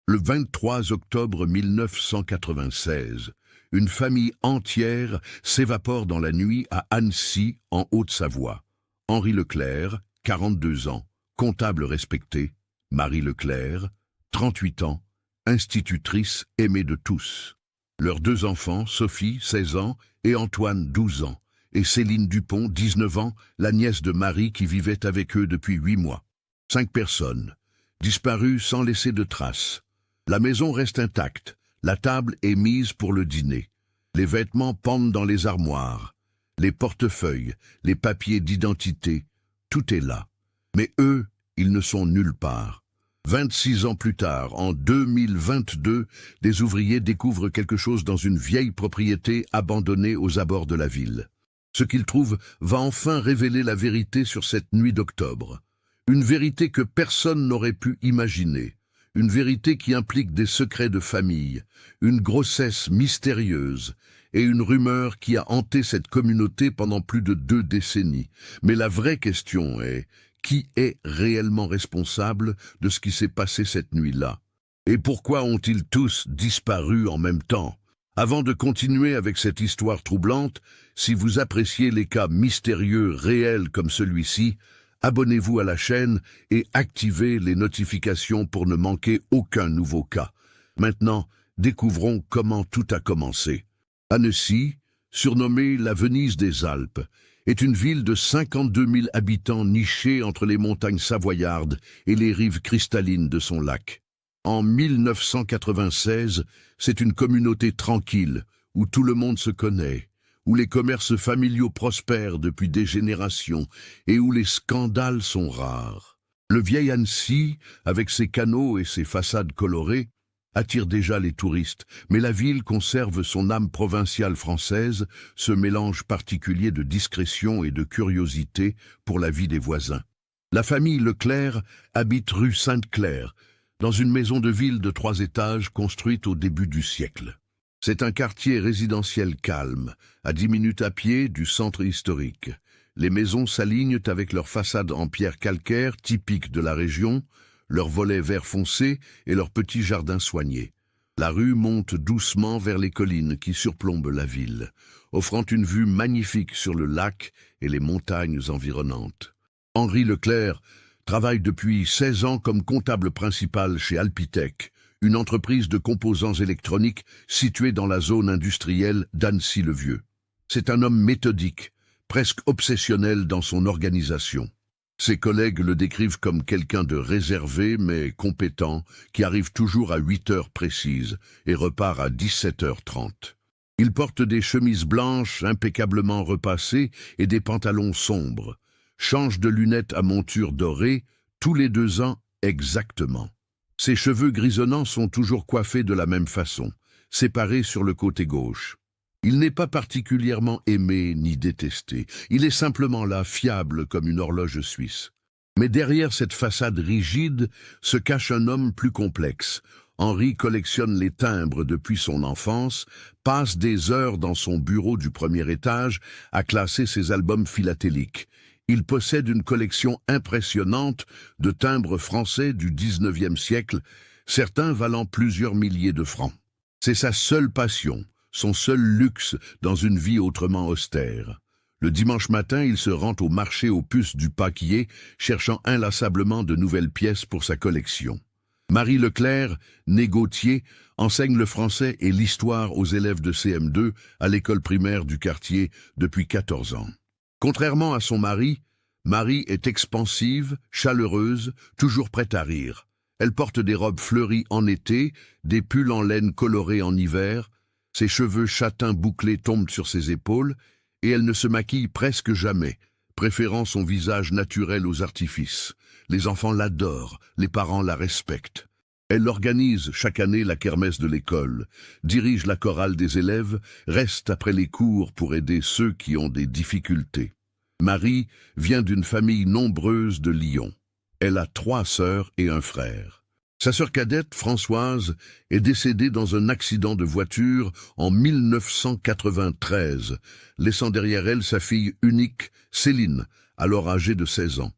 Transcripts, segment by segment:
Le 23 octobre 1996, une famille entière s'évapore dans la nuit à Annecy, en Haute-Savoie. Henri Leclerc, 42 ans, comptable respecté. Marie Leclerc, 38 ans, institutrice aimée de tous. Leurs deux enfants, Sophie, 16 ans, et Antoine, 12 ans, et Céline Dupont, 19 ans, la nièce de Marie qui vivait avec eux depuis 8 mois. 5 personnes, disparues sans laisser de traces. La maison reste intacte, la table est mise pour le dîner. Les vêtements pendent dans les armoires, les portefeuilles, les papiers d'identité, tout est là. Mais eux, ils ne sont nulle part. 26 ans plus tard, en 2022, des ouvriers découvrent quelque chose dans une vieille propriété abandonnée aux abords de la ville. Ce qu'ils trouvent va enfin révéler la vérité sur cette nuit d'octobre. Une vérité que personne n'aurait pu imaginer. Une vérité qui implique des secrets de famille, une grossesse mystérieuse et une rumeur qui a hanté cette communauté pendant plus de 2 décennies. Mais la vraie question est, qui est réellement responsable de ce qui s'est passé cette nuit-là? Et pourquoi ont-ils tous disparu en même temps? Avant de continuer avec cette histoire troublante, si vous appréciez les cas mystérieux réels comme celui-ci, abonnez-vous à la chaîne et activez les notifications pour ne manquer aucun nouveau cas. Maintenant, découvrons comment tout a commencé. Annecy, surnommée la Venise des Alpes, est une ville de 52 000 habitants nichée entre les montagnes savoyardes et les rives cristallines de son lac. En 1996, c'est une communauté tranquille, où tout le monde se connaît, où les commerces familiaux prospèrent depuis des générations et où les scandales sont rares. Le vieil Annecy, avec ses canaux et ses façades colorées, attire déjà les touristes, mais la ville conserve son âme provinciale française, ce mélange particulier de discrétion et de curiosité pour la vie des voisins. La famille Leclerc habite rue Sainte-Claire, dans une maison de ville de 3 étages construite au début du siècle. C'est un quartier résidentiel calme, à 10 minutes à pied du centre historique. Les maisons s'alignent avec leurs façades en pierre calcaire typiques de la région, leurs volets vert foncé et leurs petits jardins soignés. La rue monte doucement vers les collines qui surplombent la ville, offrant une vue magnifique sur le lac et les montagnes environnantes. Henri Leclerc travaille depuis 16 ans comme comptable principal chez Alpitech, une entreprise de composants électroniques située dans la zone industrielle d'Annecy-le-Vieux. C'est un homme méthodique, presque obsessionnel dans son organisation. Ses collègues le décrivent comme quelqu'un de réservé mais compétent, qui arrive toujours à 8 heures précises et repart à 17h30. Il porte des chemises blanches impeccablement repassées et des pantalons sombres, change de lunettes à monture dorée tous les 2 ans exactement. Ses cheveux grisonnants sont toujours coiffés de la même façon, séparés sur le côté gauche. Il n'est pas particulièrement aimé ni détesté, il est simplement là, fiable comme une horloge suisse. Mais derrière cette façade rigide se cache un homme plus complexe. Henri collectionne les timbres depuis son enfance, passe des heures dans son bureau du premier étage à classer ses albums philatéliques. Il possède une collection impressionnante de timbres français du XIXe siècle, certains valant plusieurs milliers de francs. C'est sa seule passion, son seul luxe dans une vie autrement austère. Le dimanche matin, il se rend au marché aux puces du Paquier, cherchant inlassablement de nouvelles pièces pour sa collection. Marie Leclerc, née Gauthier, enseigne le français et l'histoire aux élèves de CM2 à l'école primaire du quartier depuis 14 ans. Contrairement à son mari, Marie est expansive, chaleureuse, toujours prête à rire. Elle porte des robes fleuries en été, des pulls en laine colorés en hiver, ses cheveux châtains bouclés tombent sur ses épaules, et elle ne se maquille presque jamais, préférant son visage naturel aux artifices. Les enfants l'adorent, les parents la respectent. Elle organise chaque année la kermesse de l'école, dirige la chorale des élèves, reste après les cours pour aider ceux qui ont des difficultés. Marie vient d'une famille nombreuse de Lyon. Elle a 3 sœurs et un frère. Sa sœur cadette, Françoise, est décédée dans un accident de voiture en 1993, laissant derrière elle sa fille unique, Céline, alors âgée de 16 ans.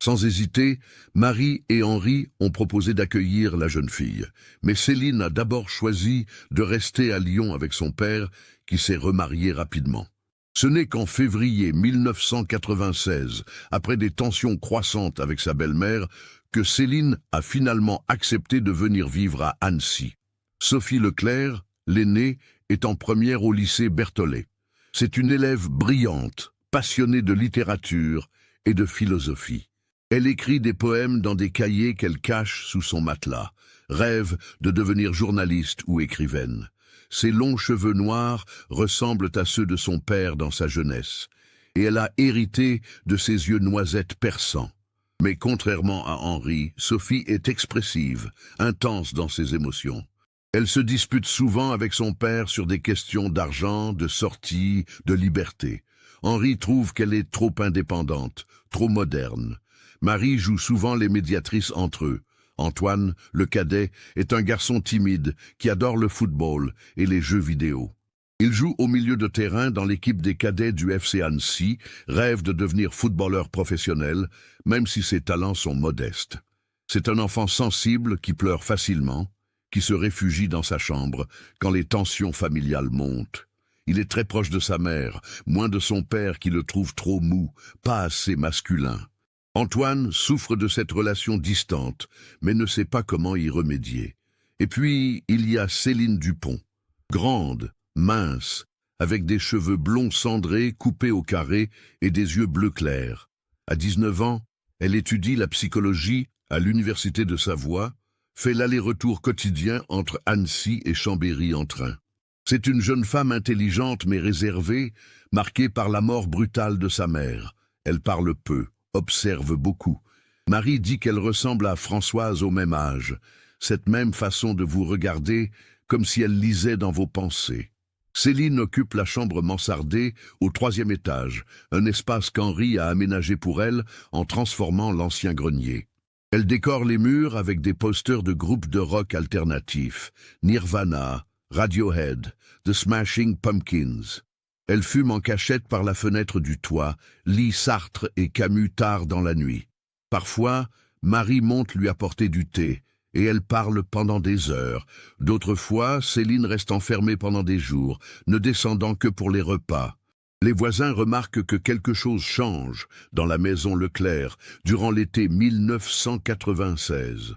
Sans hésiter, Marie et Henri ont proposé d'accueillir la jeune fille. Mais Céline a d'abord choisi de rester à Lyon avec son père, qui s'est remarié rapidement. Ce n'est qu'en février 1996, après des tensions croissantes avec sa belle-mère, que Céline a finalement accepté de venir vivre à Annecy. Sophie Leclerc, l'aînée, est en première au lycée Berthollet. C'est une élève brillante, passionnée de littérature et de philosophie. Elle écrit des poèmes dans des cahiers qu'elle cache sous son matelas, rêve de devenir journaliste ou écrivaine. Ses longs cheveux noirs ressemblent à ceux de son père dans sa jeunesse, et elle a hérité de ses yeux noisettes perçants. Mais contrairement à Henri, Sophie est expressive, intense dans ses émotions. Elle se dispute souvent avec son père sur des questions d'argent, de sortie, de liberté. Henri trouve qu'elle est trop indépendante, trop moderne. Marie joue souvent les médiatrices entre eux. Antoine, le cadet, est un garçon timide qui adore le football et les jeux vidéo. Il joue au milieu de terrain dans l'équipe des cadets du FC Annecy, rêve de devenir footballeur professionnel, même si ses talents sont modestes. C'est un enfant sensible qui pleure facilement, qui se réfugie dans sa chambre quand les tensions familiales montent. Il est très proche de sa mère, moins de son père qui le trouve trop mou, pas assez masculin. Antoine souffre de cette relation distante, mais ne sait pas comment y remédier. Et puis, il y a Céline Dupont, grande, mince, avec des cheveux blonds cendrés coupés au carré et des yeux bleu clair. À 19 ans, elle étudie la psychologie à l'Université de Savoie, fait l'aller-retour quotidien entre Annecy et Chambéry en train. C'est une jeune femme intelligente mais réservée, marquée par la mort brutale de sa mère. Elle parle peu, observe beaucoup. Marie dit qu'elle ressemble à Françoise au même âge, cette même façon de vous regarder comme si elle lisait dans vos pensées. Céline occupe la chambre mansardée au 3e étage, un espace qu'Henri a aménagé pour elle en transformant l'ancien grenier. Elle décore les murs avec des posters de groupes de rock alternatifs, Nirvana, Radiohead, The Smashing Pumpkins. Elle fume en cachette par la fenêtre du toit, lit Sartre et Camus tard dans la nuit. Parfois, Marie monte lui apporter du thé, et elle parle pendant des heures. D'autres fois, Céline reste enfermée pendant des jours, ne descendant que pour les repas. Les voisins remarquent que quelque chose change dans la maison Leclerc durant l'été 1996.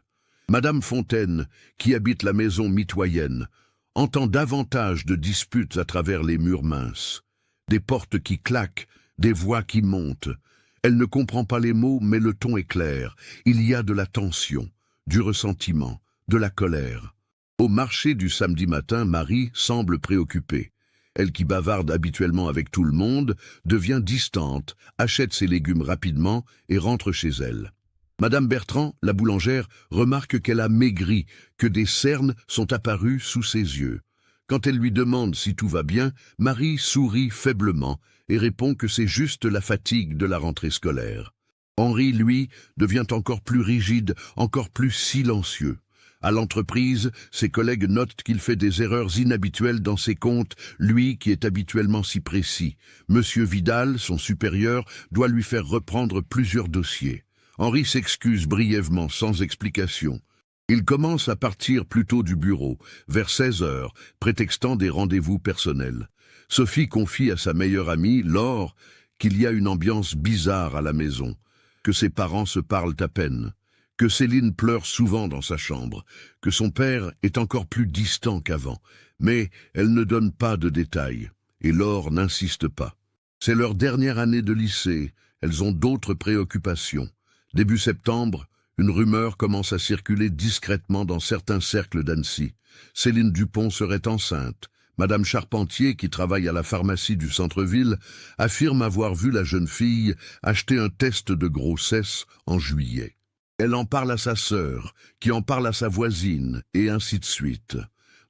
Madame Fontaine, qui habite la maison mitoyenne, entend davantage de disputes à travers les murs minces. Des portes qui claquent, des voix qui montent. Elle ne comprend pas les mots, mais le ton est clair. Il y a de la tension, du ressentiment, de la colère. Au marché du samedi matin, Marie semble préoccupée. Elle qui bavarde habituellement avec tout le monde, devient distante, achète ses légumes rapidement et rentre chez elle. Madame Bertrand, la boulangère, remarque qu'elle a maigri, que des cernes sont apparues sous ses yeux. Quand elle lui demande si tout va bien, Marie sourit faiblement et répond que c'est juste la fatigue de la rentrée scolaire. Henri, lui, devient encore plus rigide, encore plus silencieux. À l'entreprise, ses collègues notent qu'il fait des erreurs inhabituelles dans ses comptes, lui qui est habituellement si précis. Monsieur Vidal, son supérieur, doit lui faire reprendre plusieurs dossiers. Henri s'excuse brièvement, sans explication. Il commence à partir plus tôt du bureau, vers 16 heures, prétextant des rendez-vous personnels. Sophie confie à sa meilleure amie, Laure, qu'il y a une ambiance bizarre à la maison, que ses parents se parlent à peine, que Céline pleure souvent dans sa chambre, que son père est encore plus distant qu'avant, mais elle ne donne pas de détails, et Laure n'insiste pas. C'est leur dernière année de lycée, elles ont d'autres préoccupations. Début septembre, une rumeur commence à circuler discrètement dans certains cercles d'Annecy. Céline Dupont serait enceinte. Madame Charpentier, qui travaille à la pharmacie du centre-ville, affirme avoir vu la jeune fille acheter un test de grossesse en juillet. Elle en parle à sa sœur, qui en parle à sa voisine, et ainsi de suite.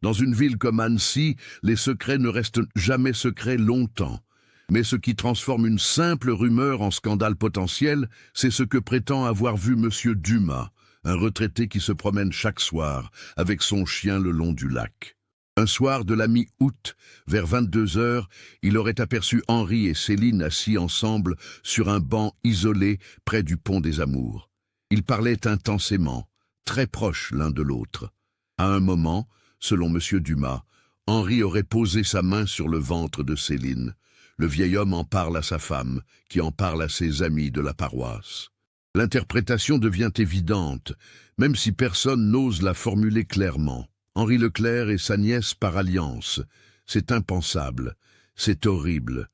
Dans une ville comme Annecy, les secrets ne restent jamais secrets longtemps. Mais ce qui transforme une simple rumeur en scandale potentiel, c'est ce que prétend avoir vu Monsieur Dumas, un retraité qui se promène chaque soir avec son chien le long du lac. Un soir de la mi-août, vers 22 heures, il aurait aperçu Henri et Céline assis ensemble sur un banc isolé près du pont des Amours. Ils parlaient intensément, très proches l'un de l'autre. À un moment, selon M. Dumas, Henri aurait posé sa main sur le ventre de Céline. Le vieil homme en parle à sa femme, qui en parle à ses amis de la paroisse. L'interprétation devient évidente, même si personne n'ose la formuler clairement. Henri Leclerc et sa nièce par alliance. C'est impensable, c'est horrible.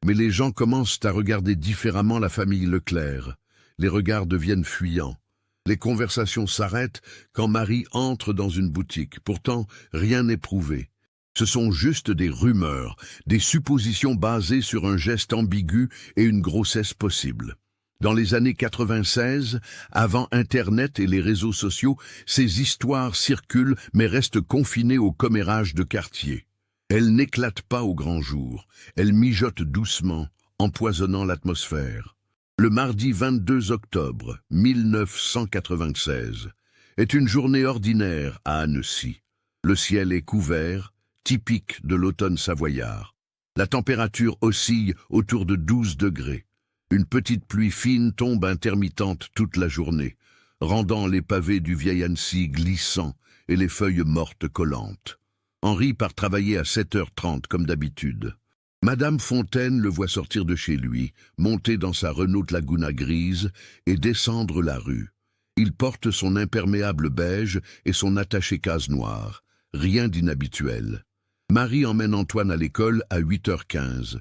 Mais les gens commencent à regarder différemment la famille Leclerc. Les regards deviennent fuyants. Les conversations s'arrêtent quand Marie entre dans une boutique. Pourtant, rien n'est prouvé. Ce sont juste des rumeurs, des suppositions basées sur un geste ambigu et une grossesse possible. Dans les années 96, avant Internet et les réseaux sociaux, ces histoires circulent mais restent confinées aux commérages de quartier. Elles n'éclatent pas au grand jour, elles mijotent doucement, empoisonnant l'atmosphère. Le mardi 22 octobre 1996 est une journée ordinaire à Annecy. Le ciel est couvert, typique de l'automne savoyard. La température oscille autour de 12 degrés. Une petite pluie fine tombe intermittente toute la journée, rendant les pavés du vieil Annecy glissants et les feuilles mortes collantes. Henri part travailler à 7h30 comme d'habitude. Madame Fontaine le voit sortir de chez lui, monter dans sa Renault Laguna grise et descendre la rue. Il porte son imperméable beige et son attaché-case noir. Rien d'inhabituel. Marie emmène Antoine à l'école à 8h15.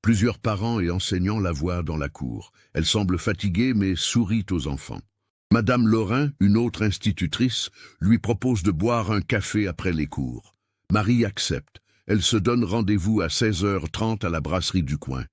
Plusieurs parents et enseignants la voient dans la cour. Elle semble fatiguée mais sourit aux enfants. Madame Laurin, une autre institutrice, lui propose de boire un café après les cours. Marie accepte. Elle se donne rendez-vous à 16h30 à la brasserie du coin.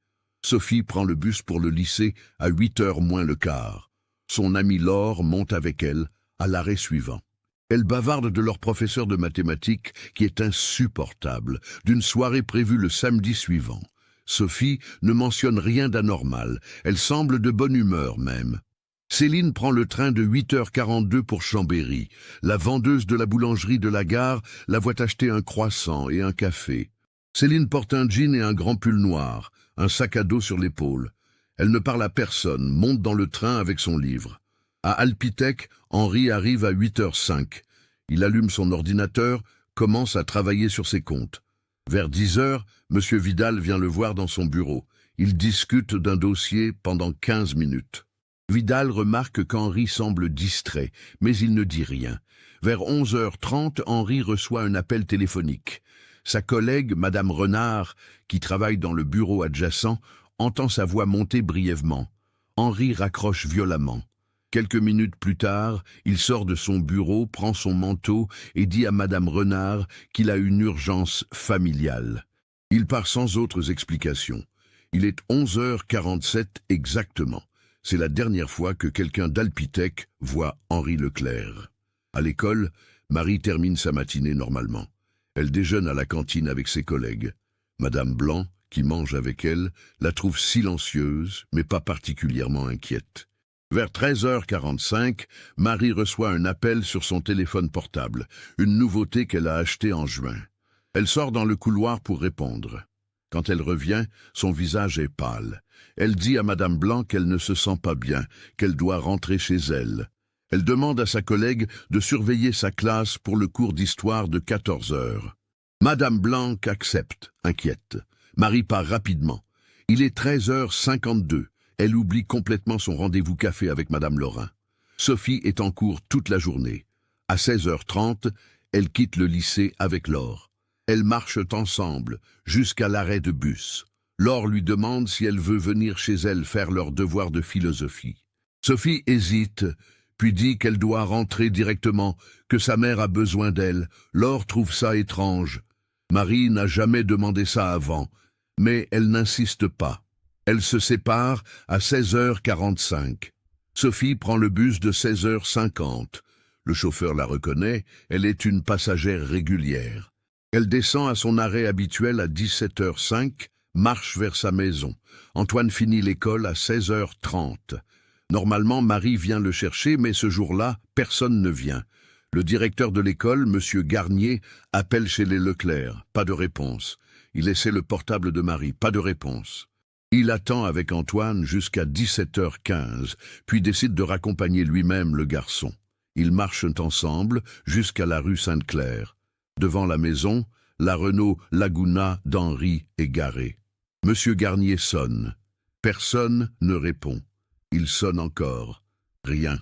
Sophie prend le bus pour le lycée à 8h moins le quart. Son amie Laure monte avec elle à l'arrêt suivant. Elles bavardent de leur professeur de mathématiques qui est insupportable, d'une soirée prévue le samedi suivant. Sophie ne mentionne rien d'anormal, elle semble de bonne humeur même. Céline prend le train de 8h42 pour Chambéry. La vendeuse de la boulangerie de la gare la voit acheter un croissant et un café. Céline porte un jean et un grand pull noir, un sac à dos sur l'épaule. Elle ne parle à personne, monte dans le train avec son livre. À Alpitech, Henri arrive à 8h05. Il allume son ordinateur, commence à travailler sur ses comptes. Vers 10h, M. Vidal vient le voir dans son bureau. Ils discutent d'un dossier pendant 15 minutes. Vidal remarque qu'Henri semble distrait, mais il ne dit rien. Vers 11h30, Henri reçoit un appel téléphonique. Sa collègue, Madame Renard, qui travaille dans le bureau adjacent, entend sa voix monter brièvement. Henri raccroche violemment. Quelques minutes plus tard, il sort de son bureau, prend son manteau et dit à Madame Renard qu'il a une urgence familiale. Il part sans autres explications. Il est 11h47 exactement. C'est la dernière fois que quelqu'un d'Alpitech voit Henri Leclerc. À l'école, Marie termine sa matinée normalement. Elle déjeune à la cantine avec ses collègues. Madame Blanc, qui mange avec elle, la trouve silencieuse, mais pas particulièrement inquiète. Vers 13h45, Marie reçoit un appel sur son téléphone portable, une nouveauté qu'elle a achetée en juin. Elle sort dans le couloir pour répondre. Quand elle revient, son visage est pâle. Elle dit à Madame Blanc qu'elle ne se sent pas bien, qu'elle doit rentrer chez elle. Elle demande à sa collègue de surveiller sa classe pour le cours d'histoire de 14h. Madame Blanc accepte, inquiète. Marie part rapidement. Il est 13h52. Elle oublie complètement son rendez-vous café avec Madame Laurin. Sophie est en cours toute la journée. À 16h30, elle quitte le lycée avec Laure. Elles marchent ensemble jusqu'à l'arrêt de bus. Laure lui demande si elle veut venir chez elle faire leur devoir de philosophie. Sophie hésite, puis dit qu'elle doit rentrer directement, que sa mère a besoin d'elle. Laure trouve ça étrange. Marie n'a jamais demandé ça avant, mais elle n'insiste pas. Elles se séparent à 16h45. Sophie prend le bus de 16h50. Le chauffeur la reconnaît, elle est une passagère régulière. Elle descend à son arrêt habituel à 17h05, marche vers sa maison. Antoine finit l'école à 16h30. Normalement, Marie vient le chercher, mais ce jour-là, personne ne vient. Le directeur de l'école, M. Garnier, appelle chez les Leclerc. Pas de réponse. Il essaie le portable de Marie. Pas de réponse. Il attend avec Antoine jusqu'à 17h15, puis décide de raccompagner lui-même le garçon. Ils marchent ensemble jusqu'à la rue Sainte-Claire. Devant la maison, la Renault Laguna d'Henri est garée. M. Garnier sonne. Personne ne répond. Il sonne encore. Rien.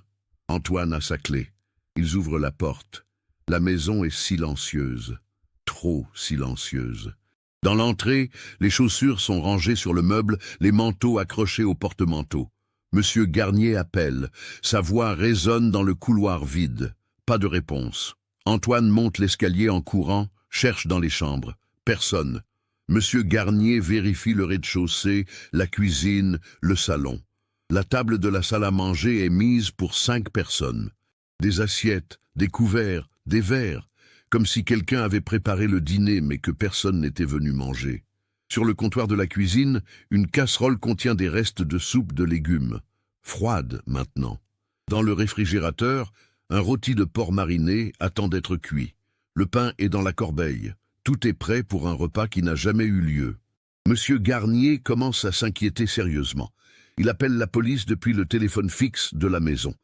Antoine a sa clé. Ils ouvrent la porte. La maison est silencieuse. Trop silencieuse. Dans l'entrée, les chaussures sont rangées sur le meuble, les manteaux accrochés au porte-manteau. Monsieur Garnier appelle. Sa voix résonne dans le couloir vide. Pas de réponse. Antoine monte l'escalier en courant, cherche dans les chambres. Personne. Monsieur Garnier vérifie le rez-de-chaussée, la cuisine, le salon. La table de la salle à manger est mise pour 5 personnes. Des assiettes, des couverts, des verres, comme si quelqu'un avait préparé le dîner mais que personne n'était venu manger. Sur le comptoir de la cuisine, une casserole contient des restes de soupe de légumes, froide maintenant. Dans le réfrigérateur, un rôti de porc mariné attend d'être cuit. Le pain est dans la corbeille. Tout est prêt pour un repas qui n'a jamais eu lieu. Monsieur Garnier commence à s'inquiéter sérieusement. Il appelle la police depuis le téléphone fixe de la maison.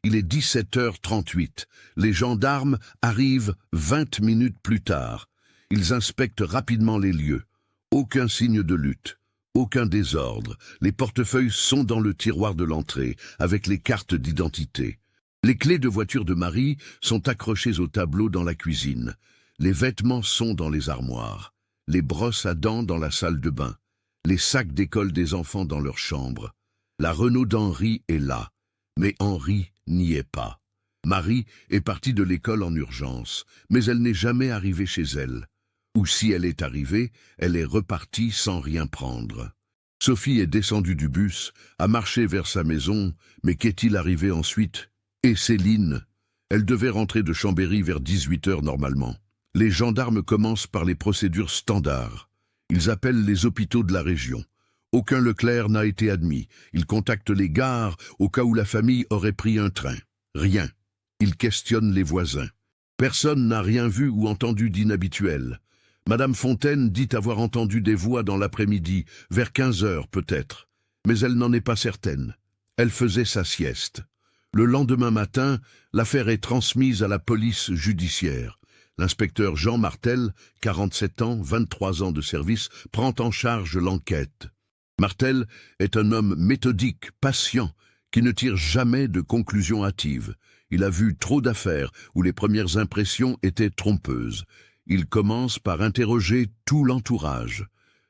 Il est 17h38. Les gendarmes arrivent 20 minutes plus tard. Ils inspectent rapidement les lieux. Aucun signe de lutte, aucun désordre. Les portefeuilles sont dans le tiroir de l'entrée, avec les cartes d'identité. Les clés de voiture de Marie sont accrochées au tableau dans la cuisine. Les vêtements sont dans les armoires. Les brosses à dents dans la salle de bain. Les sacs d'école des enfants dans leur chambre. La Renault d'Henri est là, mais Henri n'y est pas. Marie est partie de l'école en urgence, mais elle n'est jamais arrivée chez elle. Ou si elle est arrivée, elle est repartie sans rien prendre. Sophie est descendue du bus, a marché vers sa maison, mais qu'est-il arrivé ensuite? Et Céline? Elle devait rentrer de Chambéry vers 18h normalement. Les gendarmes commencent par les procédures standards. Ils appellent les hôpitaux de la région. Aucun Leclerc n'a été admis. Ils contactent les gares au cas où la famille aurait pris un train. Rien. Ils questionnent les voisins. Personne n'a rien vu ou entendu d'inhabituel. Madame Fontaine dit avoir entendu des voix dans l'après-midi, vers 15h peut-être. Mais elle n'en est pas certaine. Elle faisait sa sieste. Le lendemain matin, l'affaire est transmise à la police judiciaire. L'inspecteur Jean Martel, 47 ans, 23 ans de service, prend en charge l'enquête. Martel est un homme méthodique, patient, qui ne tire jamais de conclusions hâtives. Il a vu trop d'affaires où les premières impressions étaient trompeuses. Il commence par interroger tout l'entourage.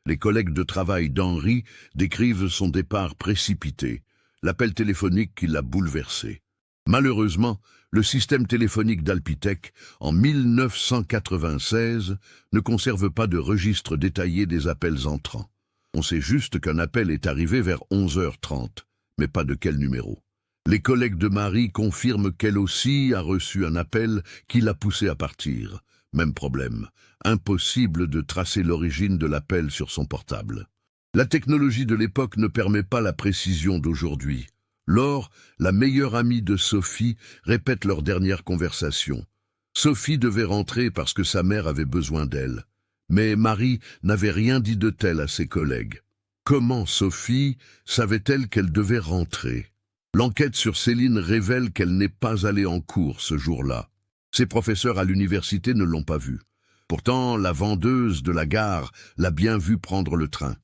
Les collègues de travail d'Henri décrivent son départ précipité, l'appel téléphonique qui l'a bouleversé. Malheureusement, le système téléphonique d'Alpitec, en 1996, ne conserve pas de registre détaillé des appels entrants. On sait juste qu'un appel est arrivé vers 11h30, mais pas de quel numéro. Les collègues de Marie confirment qu'elle aussi a reçu un appel qui l'a poussée à partir. Même problème, impossible de tracer l'origine de l'appel sur son portable. La technologie de l'époque ne permet pas la précision d'aujourd'hui. Laure, la meilleure amie de Sophie, répète leur dernière conversation. Sophie devait rentrer parce que sa mère avait besoin d'elle. Mais Marie n'avait rien dit de tel à ses collègues. Comment Sophie savait-elle qu'elle devait rentrer? L'enquête sur Céline révèle qu'elle n'est pas allée en cours ce jour-là. Ses professeurs à l'université ne l'ont pas vue. Pourtant, la vendeuse de la gare l'a bien vue prendre le train.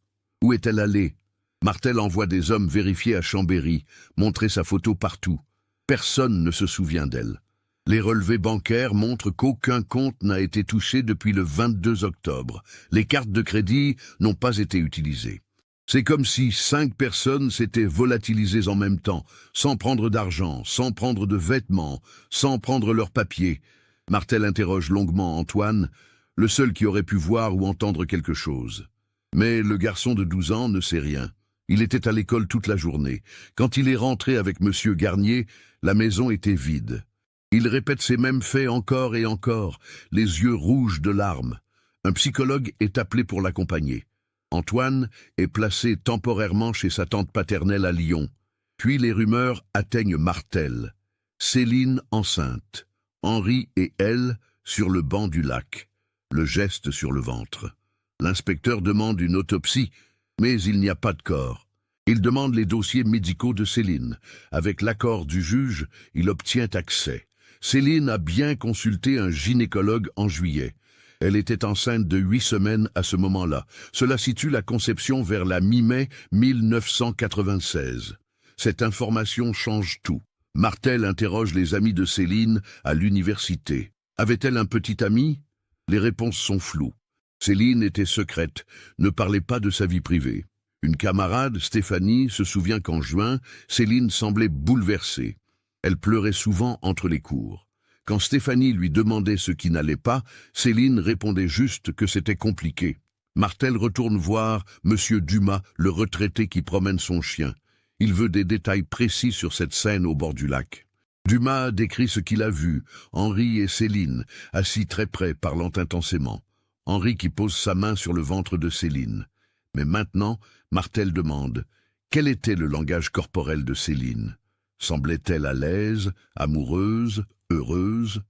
Où est-elle allée? Martel envoie des hommes vérifier à Chambéry, montrer sa photo partout. Personne ne se souvient d'elle. Les relevés bancaires montrent qu'aucun compte n'a été touché depuis le 22 octobre. Les cartes de crédit n'ont pas été utilisées. C'est comme si 5 personnes s'étaient volatilisées en même temps, sans prendre d'argent, sans prendre de vêtements, sans prendre leurs papiers. Martel interroge longuement Antoine, le seul qui aurait pu voir ou entendre quelque chose. Mais le garçon de 12 ans ne sait rien. Il était à l'école toute la journée. Quand il est rentré avec Monsieur Garnier, la maison était vide. Il répète ces mêmes faits encore et encore, les yeux rouges de larmes. Un psychologue est appelé pour l'accompagner. Antoine est placé temporairement chez sa tante paternelle à Lyon. Puis les rumeurs atteignent Martel. Céline enceinte. Henri et elle sur le banc du lac, le geste sur le ventre. L'inspecteur demande une autopsie, mais il n'y a pas de corps. Il demande les dossiers médicaux de Céline. Avec l'accord du juge, il obtient accès. Céline a bien consulté un gynécologue en juillet. Elle était enceinte de 8 semaines à ce moment-là. Cela situe la conception vers la mi-mai 1996. Cette information change tout. Martel interroge les amis de Céline à l'université. Avait-elle un petit ami? Les réponses sont floues. Céline était secrète, ne parlait pas de sa vie privée. Une camarade, Stéphanie, se souvient qu'en juin, Céline semblait bouleversée. Elle pleurait souvent entre les cours. Quand Stéphanie lui demandait ce qui n'allait pas, Céline répondait juste que c'était compliqué. Martel retourne voir Monsieur Dumas, le retraité qui promène son chien. Il veut des détails précis sur cette scène au bord du lac. Dumas décrit ce qu'il a vu, Henri et Céline, assis très près, parlant intensément. Henri qui pose sa main sur le ventre de Céline. Mais maintenant, Martel demande « Quel était le langage corporel de Céline? Semblait-elle à l'aise, amoureuse, heureuse ?»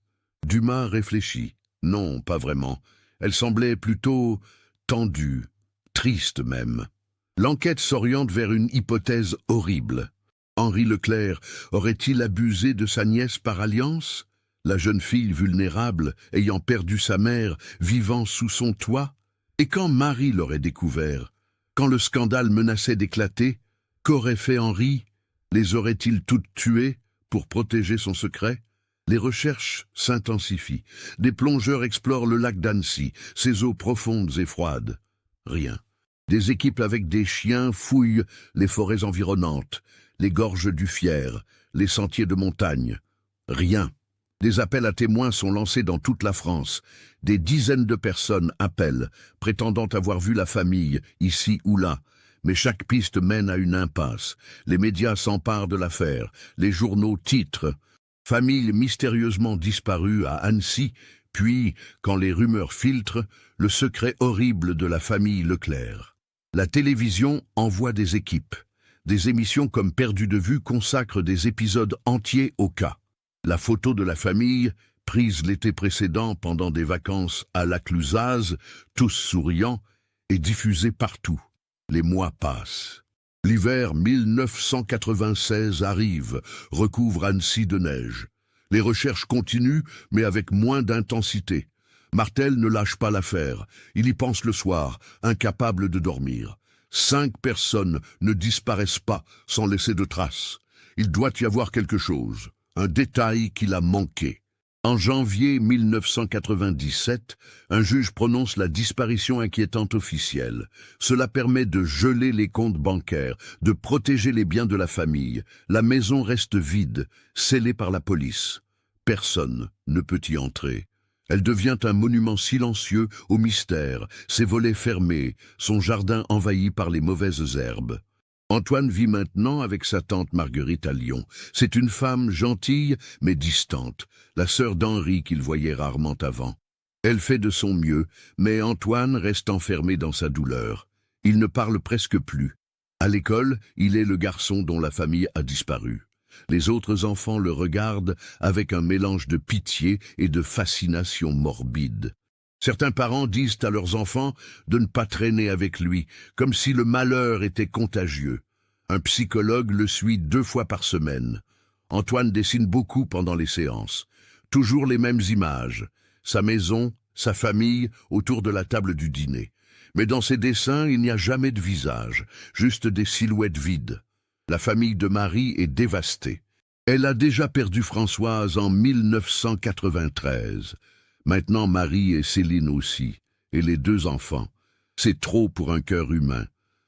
Dumas réfléchit. Non, pas vraiment. Elle semblait plutôt tendue, triste même. L'enquête s'oriente vers une hypothèse horrible. Henri Leclerc aurait-il abusé de sa nièce par alliance? La jeune fille vulnérable, ayant perdu sa mère, vivant sous son toit? Et quand Marie l'aurait découvert? Quand le scandale menaçait d'éclater? Qu'aurait fait Henri? Les aurait-il toutes tuées pour protéger son secret? Les recherches s'intensifient. Des plongeurs explorent le lac d'Annecy, ses eaux profondes et froides. Rien. Des équipes avec des chiens fouillent les forêts environnantes, les gorges du Fier, les sentiers de montagne. Rien. Des appels à témoins sont lancés dans toute la France. Des dizaines de personnes appellent, prétendant avoir vu la famille, ici ou là. Mais chaque piste mène à une impasse. Les médias s'emparent de l'affaire. Les journaux titrent « Famille mystérieusement disparue à Annecy », puis, quand les rumeurs filtrent, le secret horrible de la famille Leclerc. La télévision envoie des équipes. Des émissions comme Perdu de vue consacrent des épisodes entiers au cas. La photo de la famille, prise l'été précédent pendant des vacances à la Clusaz, tous souriants, est diffusée partout. Les mois passent. L'hiver 1996 arrive, recouvre Annecy de neige. Les recherches continuent, mais avec moins d'intensité. Martel ne lâche pas l'affaire. Il y pense le soir, incapable de dormir. 5 personnes ne disparaissent pas sans laisser de traces. Il doit y avoir quelque chose, un détail qu'il a manqué. En janvier 1997, un juge prononce la disparition inquiétante officielle. Cela permet de geler les comptes bancaires, de protéger les biens de la famille. La maison reste vide, scellée par la police. Personne ne peut y entrer. Elle devient un monument silencieux au mystère, ses volets fermés, son jardin envahi par les mauvaises herbes. Antoine vit maintenant avec sa tante Marguerite à Lyon. C'est une femme gentille mais distante, la sœur d'Henri qu'il voyait rarement avant. Elle fait de son mieux, mais Antoine reste enfermé dans sa douleur. Il ne parle presque plus. À l'école, il est le garçon dont la famille a disparu. Les autres enfants le regardent avec un mélange de pitié et de fascination morbide. Certains parents disent à leurs enfants de ne pas traîner avec lui, comme si le malheur était contagieux. Un psychologue le suit 2 fois par semaine. Antoine dessine beaucoup pendant les séances. Toujours les mêmes images. Sa maison, sa famille, autour de la table du dîner. Mais dans ses dessins, il n'y a jamais de visage, juste des silhouettes vides. La famille de Marie est dévastée. Elle a déjà perdu Françoise en 1993. Maintenant Marie et Céline aussi, et les 2 enfants. C'est trop pour un cœur humain.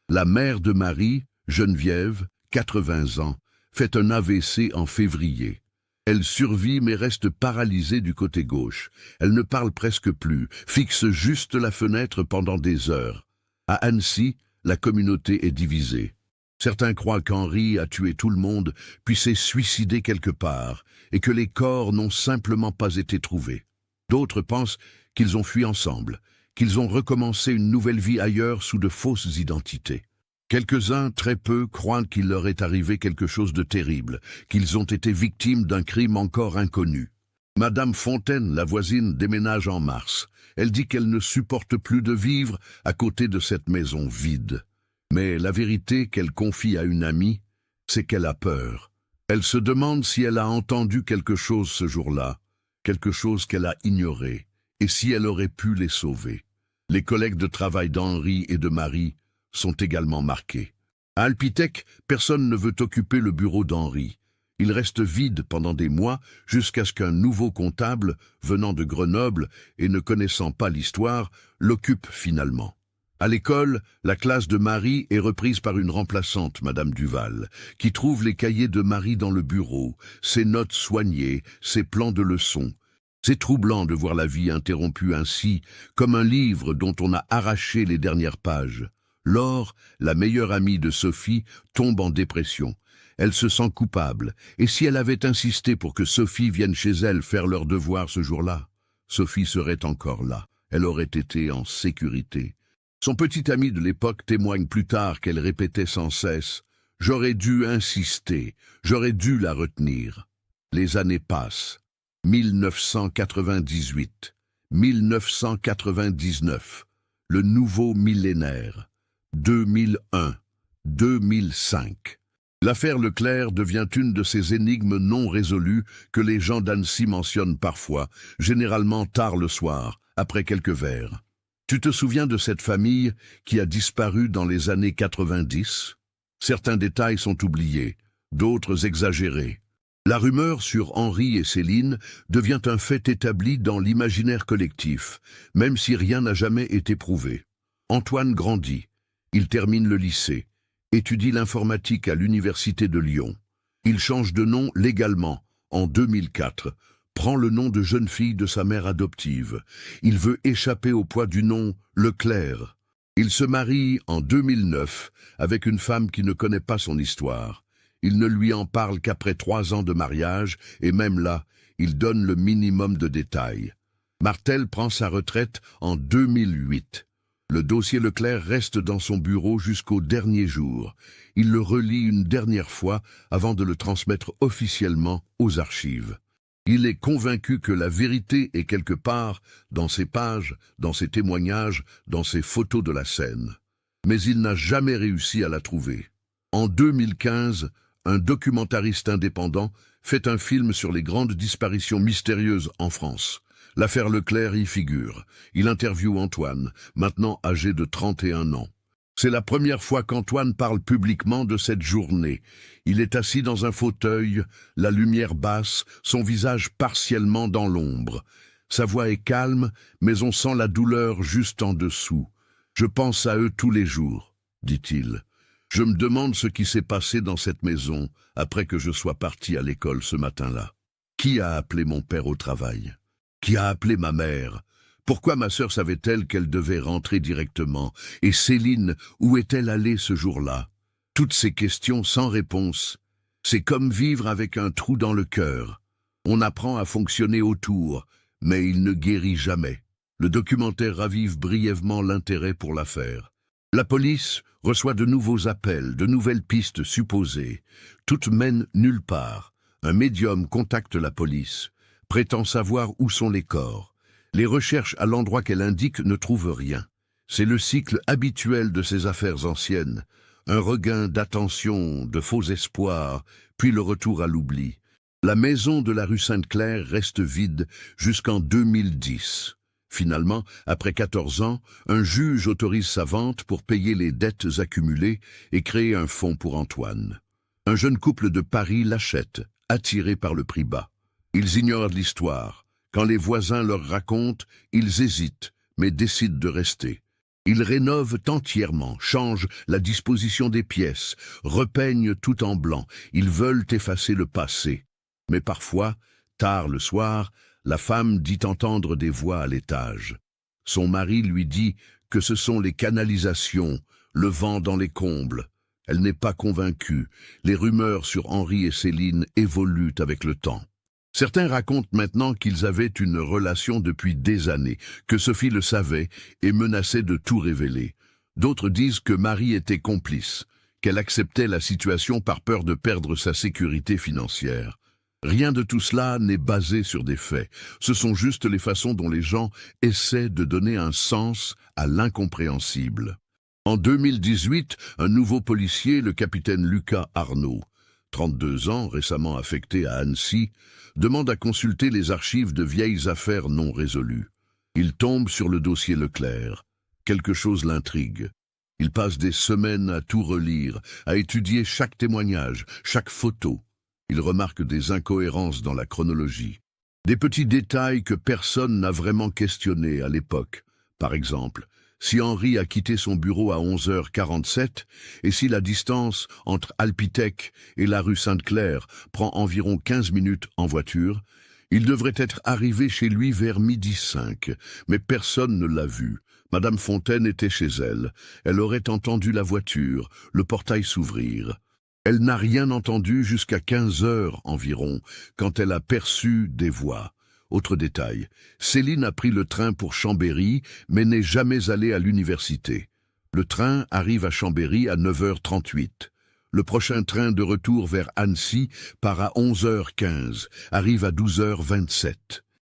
La mère de Marie, Geneviève, 80 ans, fait un AVC en février. Elle survit mais reste paralysée du côté gauche. Elle ne parle presque plus, fixe juste la fenêtre pendant des heures. À Annecy, la communauté est divisée. Certains croient qu'Henri a tué tout le monde, puis s'est suicidé quelque part, et que les corps n'ont simplement pas été trouvés. D'autres pensent qu'ils ont fui ensemble, qu'ils ont recommencé une nouvelle vie ailleurs sous de fausses identités. Quelques-uns, très peu, croient qu'il leur est arrivé quelque chose de terrible, qu'ils ont été victimes d'un crime encore inconnu. Madame Fontaine, la voisine, déménage en mars. Elle dit qu'elle ne supporte plus de vivre à côté de cette maison vide. Mais la vérité qu'elle confie à une amie, c'est qu'elle a peur. Elle se demande si elle a entendu quelque chose ce jour-là, quelque chose qu'elle a ignoré, et si elle aurait pu les sauver. Les collègues de travail d'Henri et de Marie sont également marqués. À Alpitec, personne ne veut occuper le bureau d'Henri. Il reste vide pendant des mois jusqu'à ce qu'un nouveau comptable, venant de Grenoble et ne connaissant pas l'histoire, l'occupe finalement. À l'école, la classe de Marie est reprise par une remplaçante, Madame Duval, qui trouve les cahiers de Marie dans le bureau, ses notes soignées, ses plans de leçons. C'est troublant de voir la vie interrompue ainsi, comme un livre dont on a arraché les dernières pages. Laure, la meilleure amie de Sophie, tombe en dépression. Elle se sent coupable, et si elle avait insisté pour que Sophie vienne chez elle faire leurs devoirs ce jour-là, Sophie serait encore là, elle aurait été en sécurité. Son petit ami de l'époque témoigne plus tard qu'elle répétait sans cesse « J'aurais dû insister, j'aurais dû la retenir ». Les années passent. 1998, 1999, le nouveau millénaire, 2001, 2005. L'affaire Leclerc devient une de ces énigmes non résolues que les gens d'Annecy mentionnent parfois, généralement tard le soir, après quelques verres. Tu te souviens de cette famille qui a disparu dans les années 90 ? Certains détails sont oubliés, d'autres exagérés. La rumeur sur Henri et Céline devient un fait établi dans l'imaginaire collectif, même si rien n'a jamais été prouvé. Antoine grandit, il termine le lycée, étudie l'informatique à l'université de Lyon. Il change de nom légalement, en 2004, prend le nom de jeune fille de sa mère adoptive. Il veut échapper au poids du nom Leclerc. Il se marie en 2009 avec une femme qui ne connaît pas son histoire. Il ne lui en parle qu'après 3 ans de mariage, et même là, il donne le minimum de détails. Martel prend sa retraite en 2008. Le dossier Leclerc reste dans son bureau jusqu'au dernier jour. Il le relit une dernière fois avant de le transmettre officiellement aux archives. Il est convaincu que la vérité est quelque part dans ses pages, dans ses témoignages, dans ses photos de la scène. Mais il n'a jamais réussi à la trouver. En 2015, un documentariste indépendant fait un film sur les grandes disparitions mystérieuses en France. L'affaire Leclerc y figure. Il interviewe Antoine, maintenant âgé de 31 ans. C'est la première fois qu'Antoine parle publiquement de cette journée. Il est assis dans un fauteuil, la lumière basse, son visage partiellement dans l'ombre. Sa voix est calme, mais on sent la douleur juste en dessous. « Je pense à eux tous les jours », dit-il. « Je me demande ce qui s'est passé dans cette maison après que je sois parti à l'école ce matin-là. Qui a appelé mon père au travail? Qui a appelé ma mère? Pourquoi ma sœur savait-elle qu'elle devait rentrer directement? Et Céline, où est-elle allée ce jour-là? Toutes ces questions sans réponse. C'est comme vivre avec un trou dans le cœur. On apprend à fonctionner autour, mais il ne guérit jamais. » Le documentaire ravive brièvement l'intérêt pour l'affaire. La police reçoit de nouveaux appels, de nouvelles pistes supposées. Toutes mènent nulle part. Un médium contacte la police, prétend savoir où sont les corps. Les recherches à l'endroit qu'elle indique ne trouvent rien. C'est le cycle habituel de ces affaires anciennes. Un regain d'attention, de faux espoirs, puis le retour à l'oubli. La maison de la rue Sainte-Claire reste vide jusqu'en 2010. Finalement, après 14 ans, un juge autorise sa vente pour payer les dettes accumulées et créer un fonds pour Antoine. Un jeune couple de Paris l'achète, attiré par le prix bas. Ils ignorent l'histoire. Quand les voisins leur racontent, ils hésitent, mais décident de rester. Ils rénovent entièrement, changent la disposition des pièces, repeignent tout en blanc. Ils veulent effacer le passé. Mais parfois, tard le soir, la femme dit entendre des voix à l'étage. Son mari lui dit que ce sont les canalisations, le vent dans les combles. Elle n'est pas convaincue. Les rumeurs sur Henri et Céline évoluent avec le temps. Certains racontent maintenant qu'ils avaient une relation depuis des années, que Sophie le savait et menaçait de tout révéler. D'autres disent que Marie était complice, qu'elle acceptait la situation par peur de perdre sa sécurité financière. Rien de tout cela n'est basé sur des faits. Ce sont juste les façons dont les gens essaient de donner un sens à l'incompréhensible. En 2018, un nouveau policier, le capitaine Lucas Arnaud, 32 ans, récemment affecté à Annecy, demande à consulter les archives de vieilles affaires non résolues. Il tombe sur le dossier Leclerc. Quelque chose l'intrigue. Il passe des semaines à tout relire, à étudier chaque témoignage, chaque photo. Il remarque des incohérences dans la chronologie. Des petits détails que personne n'a vraiment questionnés à l'époque. Par exemple, si Henri a quitté son bureau à 11h47 et si la distance entre Alpitech et la rue Sainte-Claire prend environ 15 minutes en voiture, il devrait être arrivé chez lui vers 12h05, mais personne ne l'a vu. Madame Fontaine était chez elle. Elle aurait entendu la voiture, le portail s'ouvrir. Elle n'a rien entendu jusqu'à 15h environ, quand elle a perçu des voix. Autre détail, Céline a pris le train pour Chambéry, mais n'est jamais allée à l'université. Le train arrive à Chambéry à 9h38. Le prochain train de retour vers Annecy part à 11h15, arrive à 12h27.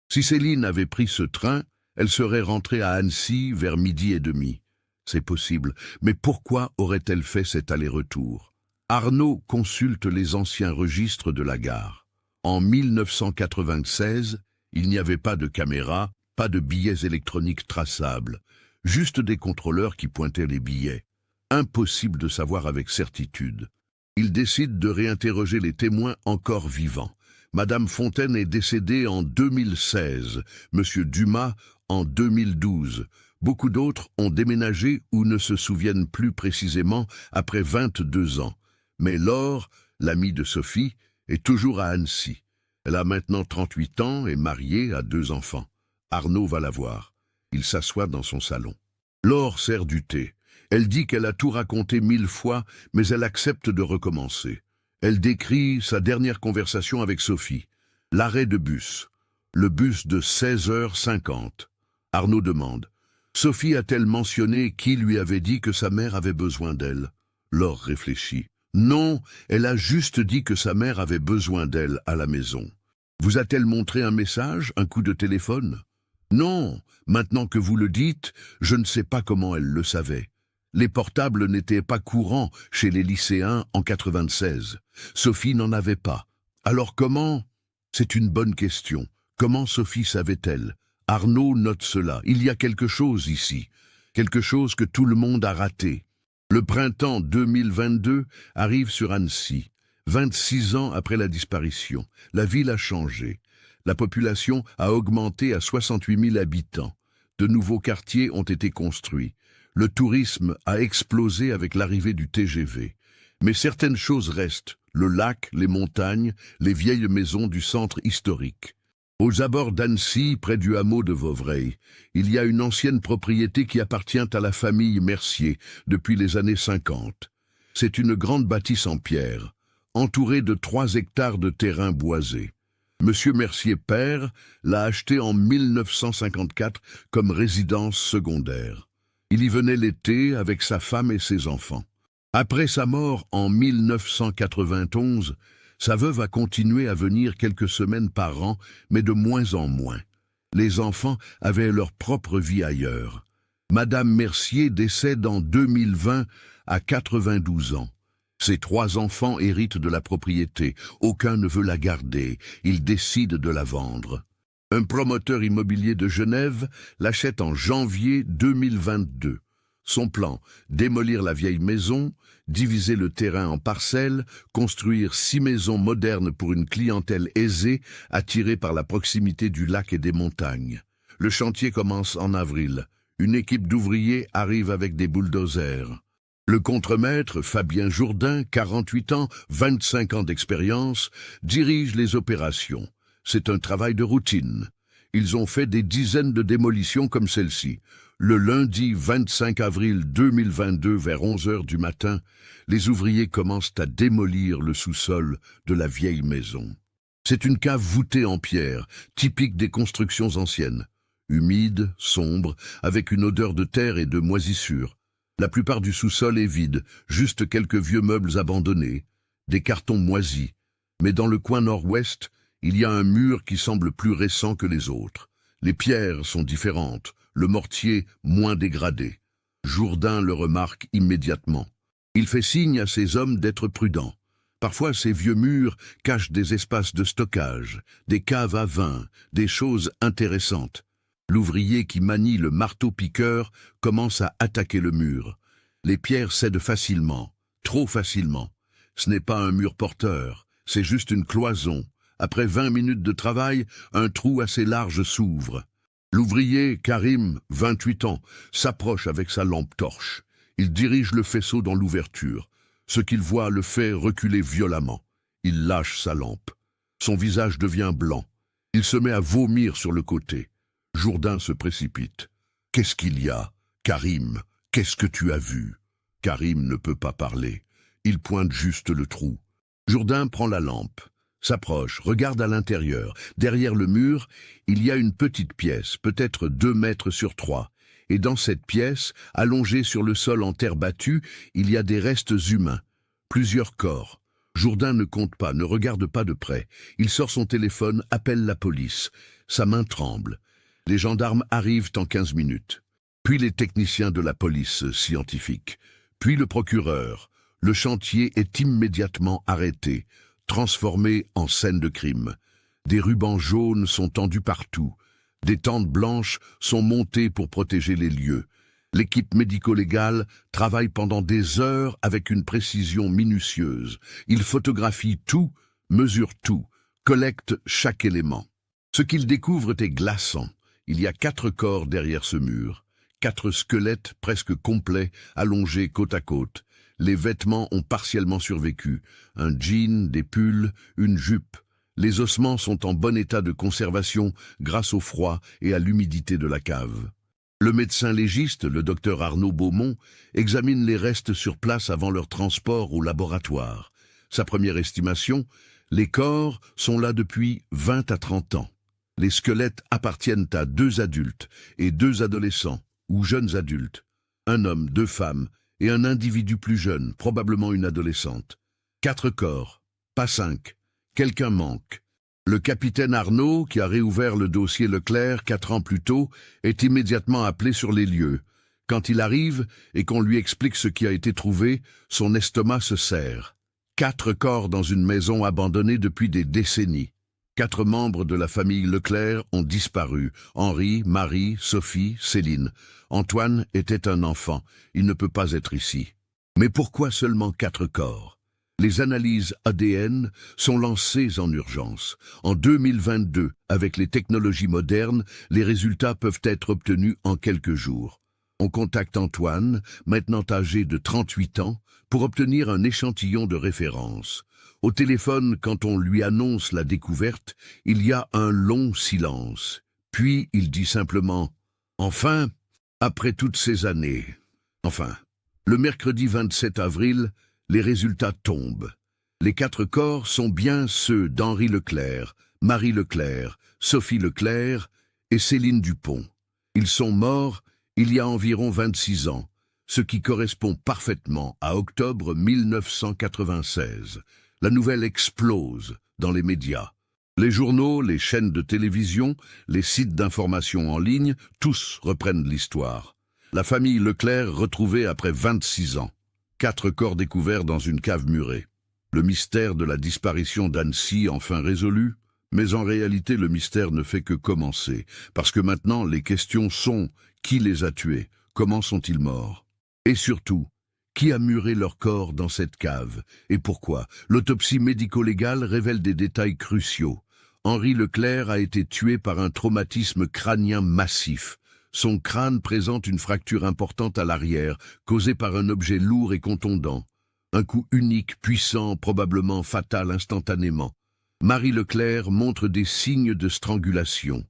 Si Céline avait pris ce train, elle serait rentrée à Annecy vers 12h30. C'est possible, mais pourquoi aurait-elle fait cet aller-retour ? Arnaud consulte les anciens registres de la gare. En 1996, il n'y avait pas de caméra, pas de billets électroniques traçables, juste des contrôleurs qui pointaient les billets. Impossible de savoir avec certitude. Il décide de réinterroger les témoins encore vivants. Madame Fontaine est décédée en 2016, Monsieur Dumas en 2012. Beaucoup d'autres ont déménagé ou ne se souviennent plus précisément après 22 ans. Mais Laure, l'amie de Sophie, est toujours à Annecy. Elle a maintenant 38 ans et mariée, a 2 enfants. Arnaud va la voir. Il s'assoit dans son salon. Laure sert du thé. Elle dit qu'elle a tout raconté 1000 fois, mais elle accepte de recommencer. Elle décrit sa dernière conversation avec Sophie. L'arrêt de bus. Le bus de 16h50. Arnaud demande. Sophie a-t-elle mentionné qui lui avait dit que sa mère avait besoin d'elle? Laure réfléchit. Non, elle a juste dit que sa mère avait besoin d'elle à la maison. Vous a-t-elle montré un message, un coup de téléphone? Non, maintenant que vous le dites, je ne sais pas comment elle le savait. Les portables n'étaient pas courants chez les lycéens en 96. Sophie n'en avait pas. Alors comment? C'est une bonne question. Comment Sophie savait-elle? Arnaud note cela. Il y a quelque chose ici. Quelque chose que tout le monde a raté. Le printemps 2022 arrive sur Annecy. 26 ans après la disparition, la ville a changé. La population a augmenté à 68 000 habitants. De nouveaux quartiers ont été construits. Le tourisme a explosé avec l'arrivée du TGV. Mais certaines choses restent, le lac, les montagnes, les vieilles maisons du centre historique. Aux abords d'Annecy, près du hameau de Vauvreil, il y a une ancienne propriété qui appartient à la famille Mercier depuis les années 50. C'est une grande bâtisse en pierre, entourée de 3 hectares de terrain boisé. Monsieur Mercier père l'a acheté en 1954 comme résidence secondaire. Il y venait l'été avec sa femme et ses enfants. Après sa mort en 1991, sa veuve a continué à venir quelques semaines par an, mais de moins en moins. Les enfants avaient leur propre vie ailleurs. Madame Mercier décède en 2020 à 92 ans. Ses 3 enfants héritent de la propriété. Aucun ne veut la garder. Ils décident de la vendre. Un promoteur immobilier de Genève l'achète en janvier 2022. Son plan, démolir la vieille maison, diviser le terrain en parcelles, construire 6 maisons modernes pour une clientèle aisée, attirée par la proximité du lac et des montagnes. Le chantier commence en avril. Une équipe d'ouvriers arrive avec des bulldozers. Le contremaître, Fabien Jourdain, 48 ans, 25 ans d'expérience, dirige les opérations. C'est un travail de routine. Ils ont fait des dizaines de démolitions comme celle-ci. Le lundi 25 avril 2022 vers 11h du matin, les ouvriers commencent à démolir le sous-sol de la vieille maison. C'est une cave voûtée en pierre, typique des constructions anciennes. Humide, sombre, avec une odeur de terre et de moisissure. La plupart du sous-sol est vide, juste quelques vieux meubles abandonnés, des cartons moisis. Mais dans le coin nord-ouest, il y a un mur qui semble plus récent que les autres. Les pierres sont différentes, le mortier moins dégradé. Jourdain le remarque immédiatement. Il fait signe à ses hommes d'être prudents. Parfois, ces vieux murs cachent des espaces de stockage, des caves à vin, des choses intéressantes. L'ouvrier qui manie le marteau-piqueur commence à attaquer le mur. Les pierres cèdent facilement, trop facilement. Ce n'est pas un mur porteur, c'est juste une cloison. Après 20 minutes de travail, un trou assez large s'ouvre. L'ouvrier, Karim, 28 ans, s'approche avec sa lampe torche. Il dirige le faisceau dans l'ouverture. Ce qu'il voit le fait reculer violemment. Il lâche sa lampe. Son visage devient blanc. Il se met à vomir sur le côté. Jourdain se précipite. « Qu'est-ce qu'il y a, Karim? Qu'est-ce que tu as vu ?» Karim ne peut pas parler. Il pointe juste le trou. Jourdain prend la lampe, s'approche, regarde à l'intérieur. Derrière le mur, il y a une petite pièce, peut-être 2 mètres sur 3. Et dans cette pièce, allongée sur le sol en terre battue, il y a des restes humains. Plusieurs corps. Jourdain ne compte pas, ne regarde pas de près. Il sort son téléphone, appelle la police. Sa main tremble. Les gendarmes arrivent en 15 minutes. Puis les techniciens de la police scientifique. Puis le procureur. Le chantier est immédiatement arrêté, transformé en scène de crime. Des rubans jaunes sont tendus partout. Des tentes blanches sont montées pour protéger les lieux. L'équipe médico-légale travaille pendant des heures avec une précision minutieuse. Il photographie tout, mesure tout, collecte chaque élément. Ce qu'ils découvrent est glaçant. Il y a 4 corps derrière ce mur. 4 squelettes presque complets, allongés côte à côte. Les vêtements ont partiellement survécu. Un jean, des pulls, une jupe. Les ossements sont en bon état de conservation grâce au froid et à l'humidité de la cave. Le médecin légiste, le docteur Arnaud Beaumont, examine les restes sur place avant leur transport au laboratoire. Sa première estimation, les corps sont là depuis 20 à 30 ans. Les squelettes appartiennent à 2 adultes et 2 adolescents ou jeunes adultes. Un homme, 2 femmes et un individu plus jeune, probablement une adolescente. 4 corps, pas 5. Quelqu'un manque. Le capitaine Arnaud, qui a réouvert le dossier Leclerc 4 ans plus tôt, est immédiatement appelé sur les lieux. Quand il arrive et qu'on lui explique ce qui a été trouvé, son estomac se serre. 4 corps dans une maison abandonnée depuis des décennies. 4 membres de la famille Leclerc ont disparu. Henri, Marie, Sophie, Céline. Antoine était un enfant. Il ne peut pas être ici. Mais pourquoi seulement 4 corps ? Les analyses ADN sont lancées en urgence. En 2022, avec les technologies modernes, les résultats peuvent être obtenus en quelques jours. On contacte Antoine, maintenant âgé de 38 ans, pour obtenir un échantillon de référence. Au téléphone, quand on lui annonce la découverte, il y a un long silence. Puis il dit simplement « Enfin, après toutes ces années. » Enfin, le mercredi 27 avril, les résultats tombent. Les 4 corps sont bien ceux d'Henri Leclerc, Marie Leclerc, Sophie Leclerc et Céline Dupont. Ils sont morts il y a environ 26 ans, ce qui correspond parfaitement à octobre 1996. La nouvelle explose dans les médias. Les journaux, les chaînes de télévision, les sites d'information en ligne, tous reprennent l'histoire. La famille Leclerc retrouvée après 26 ans. 4 corps découverts dans une cave murée. Le mystère de la disparition d'Annecy enfin résolu, mais en réalité le mystère ne fait que commencer, parce que maintenant les questions sont qui les a tués, comment sont-ils morts? Et surtout, qui a muré leur corps dans cette cave et pourquoi? L'autopsie médico-légale révèle des détails cruciaux. Henri Leclerc a été tué par un traumatisme crânien massif. Son crâne présente une fracture importante à l'arrière, causée par un objet lourd et contondant. Un coup unique, puissant, probablement fatal instantanément. Marie Leclerc montre des signes de strangulation.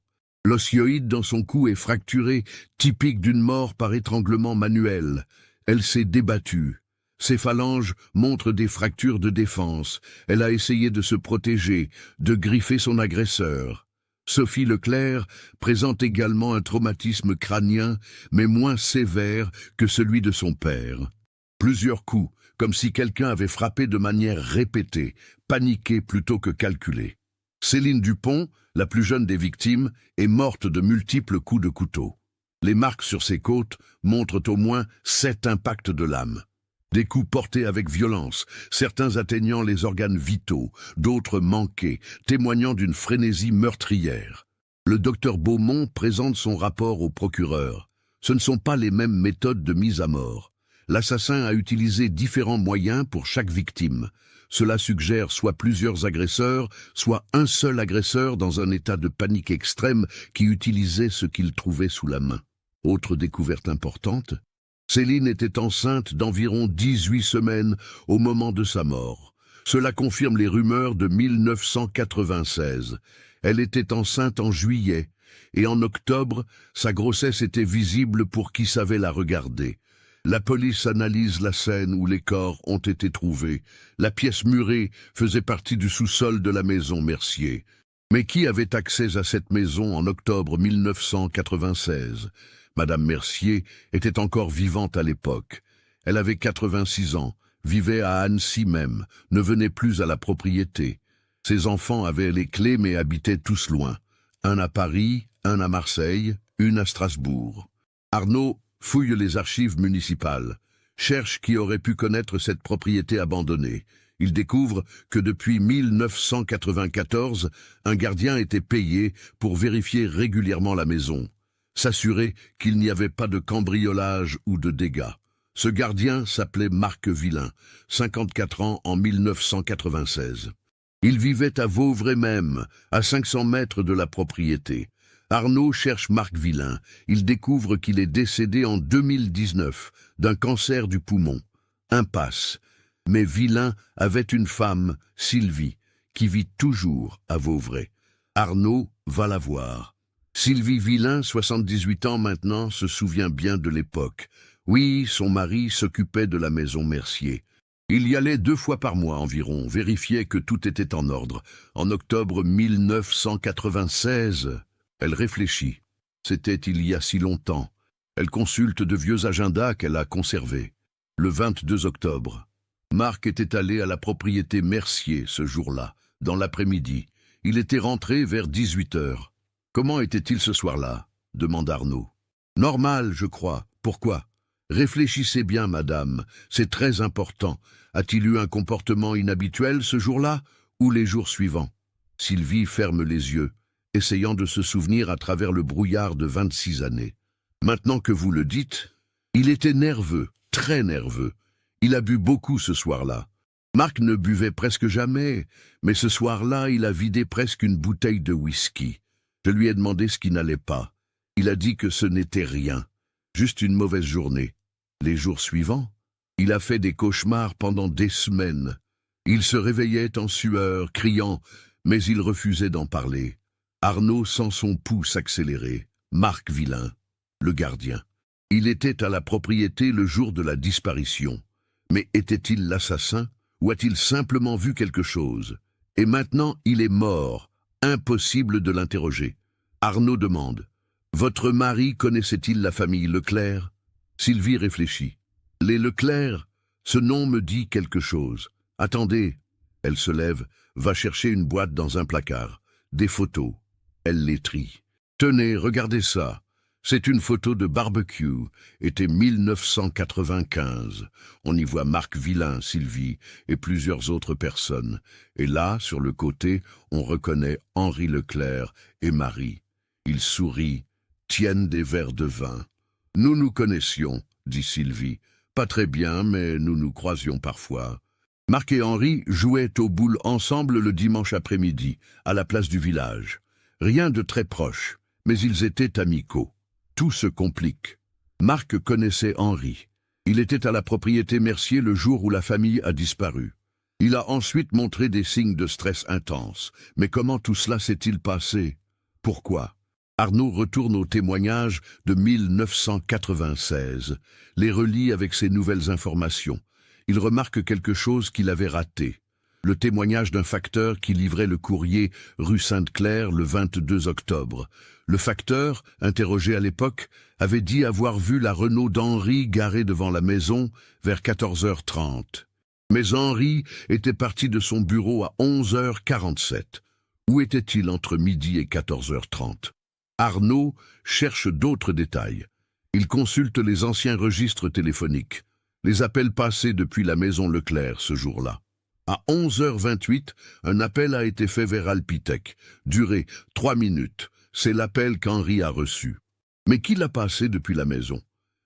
L'osioïde dans son cou est fracturé, typique d'une mort par étranglement manuel. Elle s'est débattue. Ses phalanges montrent des fractures de défense. Elle a essayé de se protéger, de griffer son agresseur. Sophie Leclerc présente également un traumatisme crânien, mais moins sévère que celui de son père. Plusieurs coups, comme si quelqu'un avait frappé de manière répétée, paniqué plutôt que calculé. Céline Dupont, la plus jeune des victimes, est morte de multiples coups de couteau. Les marques sur ses côtes montrent au moins 7 impacts de lame. Des coups portés avec violence, certains atteignant les organes vitaux, d'autres manqués, témoignant d'une frénésie meurtrière. Le docteur Beaumont présente son rapport au procureur. Ce ne sont pas les mêmes méthodes de mise à mort. L'assassin a utilisé différents moyens pour chaque victime. Cela suggère soit plusieurs agresseurs, soit un seul agresseur dans un état de panique extrême qui utilisait ce qu'il trouvait sous la main. Autre découverte importante, Céline était enceinte d'environ 18 semaines au moment de sa mort. Cela confirme les rumeurs de 1996. Elle était enceinte en juillet, et en octobre, sa grossesse était visible pour qui savait la regarder. La police analyse la scène où les corps ont été trouvés. La pièce murée faisait partie du sous-sol de la maison Mercier. Mais qui avait accès à cette maison en octobre 1996 ? Madame Mercier était encore vivante à l'époque. Elle avait 86 ans, vivait à Annecy même, ne venait plus à la propriété. Ses enfants avaient les clés mais habitaient tous loin. Un à Paris, un à Marseille, une à Strasbourg. Arnaud fouille les archives municipales, cherche qui aurait pu connaître cette propriété abandonnée. Il découvre que depuis 1994, un gardien était payé pour vérifier régulièrement la maison, s'assurer qu'il n'y avait pas de cambriolage ou de dégâts. Ce gardien s'appelait Marc Villain, 54 ans en 1996. Il vivait à Vauvray même, à 500 mètres de la propriété. Arnaud cherche Marc Villain. Il découvre qu'il est décédé en 2019 d'un cancer du poumon. Impasse. Mais Villain avait une femme, Sylvie, qui vit toujours à Vauvray. Arnaud va la voir. Sylvie Villain, 78 ans maintenant, se souvient bien de l'époque. Oui, son mari s'occupait de la maison Mercier. Il y allait 2 fois par mois environ, vérifiait que tout était en ordre. En octobre 1996, elle réfléchit. C'était il y a si longtemps. Elle consulte de vieux agendas qu'elle a conservés. Le 22 octobre. Marc était allé à la propriété Mercier ce jour-là, dans l'après-midi. Il était rentré vers 18 heures. Comment était-il ce soir-là ? Demande Arnaud. Normal, je crois. Pourquoi ? Réfléchissez bien, madame. C'est très important. A-t-il eu un comportement inhabituel ce jour-là ou les jours suivants ? Sylvie ferme les yeux, essayant de se souvenir à travers le brouillard de 26 années. Maintenant que vous le dites, il était nerveux, très nerveux. Il a bu beaucoup ce soir-là. Marc ne buvait presque jamais, mais ce soir-là, il a vidé presque une bouteille de whisky. Je lui ai demandé ce qui n'allait pas. Il a dit que ce n'était rien, juste une mauvaise journée. Les jours suivants, il a fait des cauchemars pendant des semaines. Il se réveillait en sueur, criant, mais il refusait d'en parler. Arnaud sent son pouls s'accélérer. Marc Villain, le gardien. Il était à la propriété le jour de la disparition. Mais était-il l'assassin ou a-t-il simplement vu quelque chose? Et maintenant, il est mort. Impossible de l'interroger. Arnaud demande. Votre mari connaissait-il la famille Leclerc? Sylvie réfléchit. Les Leclerc, ce nom me dit quelque chose. Attendez. Elle se lève, va chercher une boîte dans un placard. Des photos. Elle les trie. Tenez, regardez ça. C'est une photo de barbecue. Était 1995. On y voit Marc Villain, Sylvie, et plusieurs autres personnes. Et là, sur le côté, on reconnaît Henri Leclerc et Marie. Ils sourient, tiennent des verres de vin. Nous nous connaissions, dit Sylvie. Pas très bien, mais nous nous croisions parfois. Marc et Henri jouaient aux boules ensemble le dimanche après-midi, à la place du village. Rien de très proche, mais ils étaient amicaux. Tout se complique. Marc connaissait Henri. Il était à la propriété Mercier le jour où la famille a disparu. Il a ensuite montré des signes de stress intense. Mais comment tout cela s'est-il passé? Pourquoi? Arnaud retourne aux témoignages de 1996, les relie avec ses nouvelles informations. Il remarque quelque chose qu'il avait raté. Le témoignage d'un facteur qui livrait le courrier rue Sainte-Claire le 22 octobre. Le facteur, interrogé à l'époque, avait dit avoir vu la Renault d'Henri garée devant la maison vers 14h30. Mais Henri était parti de son bureau à 11h47. Où était-il entre midi et 14h30? Arnaud cherche d'autres détails. Il consulte les anciens registres téléphoniques, les appels passés depuis la maison Leclerc ce jour-là. À 11h28, un appel a été fait vers Alpitec, durée 3 minutes. C'est l'appel qu'Henri a reçu. Mais qui l'a passé depuis la maison?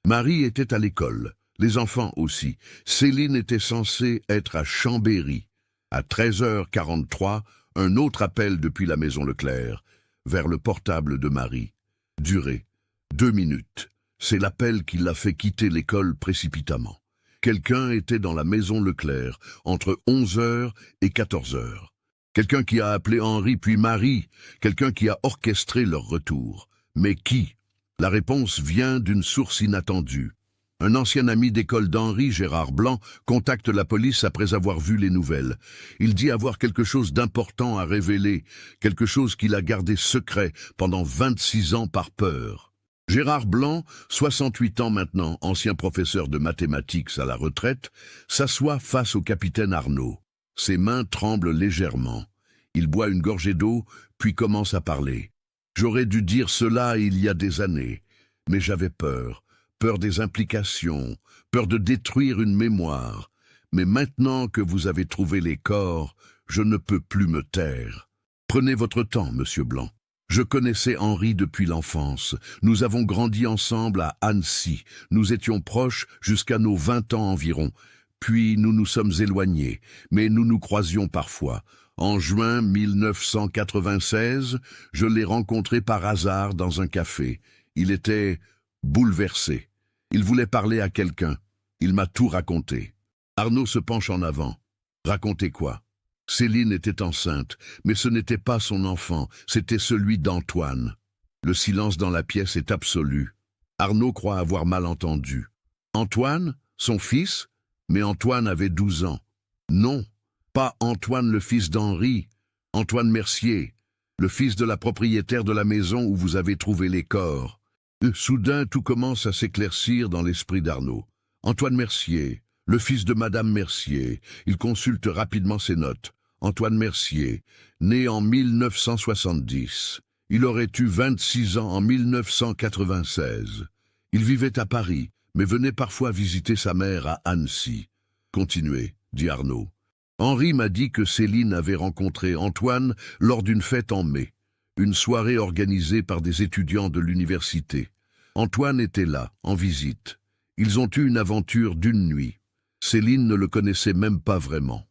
Marie était à l'école, les enfants aussi. Céline était censée être à Chambéry. À 13h43, un autre appel depuis la maison Leclerc, vers le portable de Marie. Durée 2 minutes. C'est l'appel qui l'a fait quitter l'école précipitamment. Quelqu'un était dans la maison Leclerc, entre 11h et 14h. Quelqu'un qui a appelé Henri puis Marie, quelqu'un qui a orchestré leur retour. Mais qui? La réponse vient d'une source inattendue. Un ancien ami d'école d'Henri, Gérard Blanc, contacte la police après avoir vu les nouvelles. Il dit avoir quelque chose d'important à révéler, quelque chose qu'il a gardé secret pendant 26 ans par peur. Gérard Blanc, 68 ans maintenant, ancien professeur de mathématiques à la retraite, s'assoit face au capitaine Arnaud. Ses mains tremblent légèrement. Il boit une gorgée d'eau, puis commence à parler. « J'aurais dû dire cela il y a des années, mais j'avais peur. Peur des implications, peur de détruire une mémoire. Mais maintenant que vous avez trouvé les corps, je ne peux plus me taire. Prenez votre temps, monsieur Blanc. Je connaissais Henri depuis l'enfance. Nous avons grandi ensemble à Annecy. Nous étions proches jusqu'à nos 20 ans environ. Puis nous nous sommes éloignés, mais nous nous croisions parfois. En juin 1996, je l'ai rencontré par hasard dans un café. Il était bouleversé. Il voulait parler à quelqu'un. Il m'a tout raconté. Arnaud se penche en avant. Racontez quoi? Céline était enceinte, mais ce n'était pas son enfant, c'était celui d'Antoine. Le silence dans la pièce est absolu. Arnaud croit avoir mal entendu. Antoine? Son fils? Mais Antoine avait 12 ans. Non, pas Antoine le fils d'Henri. Antoine Mercier, le fils de la propriétaire de la maison où vous avez trouvé les corps. Soudain, tout commence à s'éclaircir dans l'esprit d'Arnaud. Antoine Mercier, le fils de Madame Mercier. Il consulte rapidement ses notes. Antoine Mercier, né en 1970. Il aurait eu 26 ans en 1996. Il vivait à Paris, mais venait parfois visiter sa mère à Annecy. Continuez, dit Arnaud. Henri m'a dit que Céline avait rencontré Antoine lors d'une fête en mai, une soirée organisée par des étudiants de l'université. Antoine était là, en visite. Ils ont eu une aventure d'une nuit. Céline ne le connaissait même pas vraiment.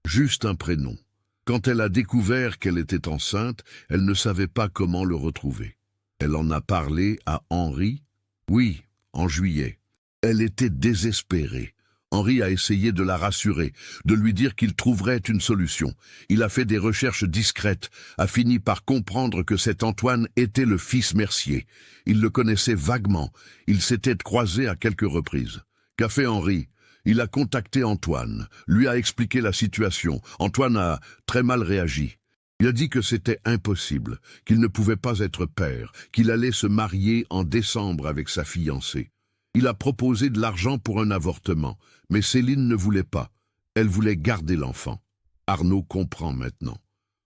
Juste un prénom. Quand elle a découvert qu'elle était enceinte, elle ne savait pas comment le retrouver. Elle en a parlé à Henri? Oui, en juillet. Elle était désespérée. Henri a essayé de la rassurer, de lui dire qu'il trouverait une solution. Il a fait des recherches discrètes, a fini par comprendre que cet Antoine était le fils Mercier. Il le connaissait vaguement, ils s'étaient croisés à quelques reprises. Qu'a fait Henri? Il a contacté Antoine, lui a expliqué la situation. Antoine a très mal réagi. Il a dit que c'était impossible, qu'il ne pouvait pas être père, qu'il allait se marier en décembre avec sa fiancée. Il a proposé de l'argent pour un avortement, mais Céline ne voulait pas. Elle voulait garder l'enfant. Arnaud comprend maintenant.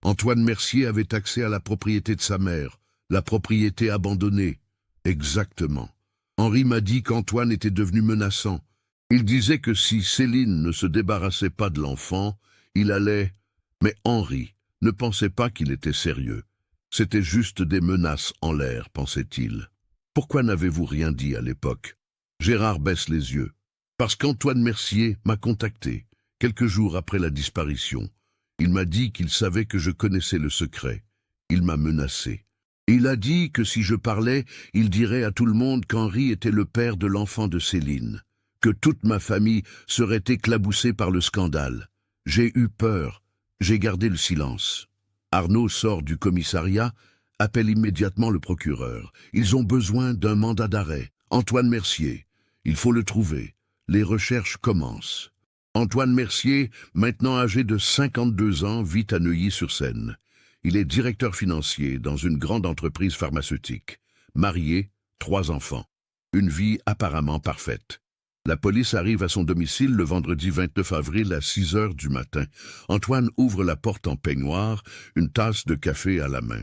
Antoine Mercier avait accès à la propriété de sa mère, la propriété abandonnée. Exactement. Henri m'a dit qu'Antoine était devenu menaçant. Il disait que si Céline ne se débarrassait pas de l'enfant, il allait... Mais Henri ne pensait pas qu'il était sérieux. C'était juste des menaces en l'air, pensait-il. Pourquoi n'avez-vous rien dit à l'époque? Gérard baisse les yeux. Parce qu'Antoine Mercier m'a contacté, quelques jours après la disparition. Il m'a dit qu'il savait que je connaissais le secret. Il m'a menacé. Il a dit que si je parlais, il dirait à tout le monde qu'Henri était le père de l'enfant de Céline, que toute ma famille serait éclaboussée par le scandale. J'ai eu peur. J'ai gardé le silence. Arnaud sort du commissariat, appelle immédiatement le procureur. Ils ont besoin d'un mandat d'arrêt. Antoine Mercier. Il faut le trouver. Les recherches commencent. Antoine Mercier, maintenant âgé de 52 ans, vit à Neuilly-sur-Seine. Il est directeur financier dans une grande entreprise pharmaceutique. Marié, 3 enfants. Une vie apparemment parfaite. La police arrive à son domicile le vendredi 29 avril à 6 heures du matin. Antoine ouvre la porte en peignoir, une tasse de café à la main.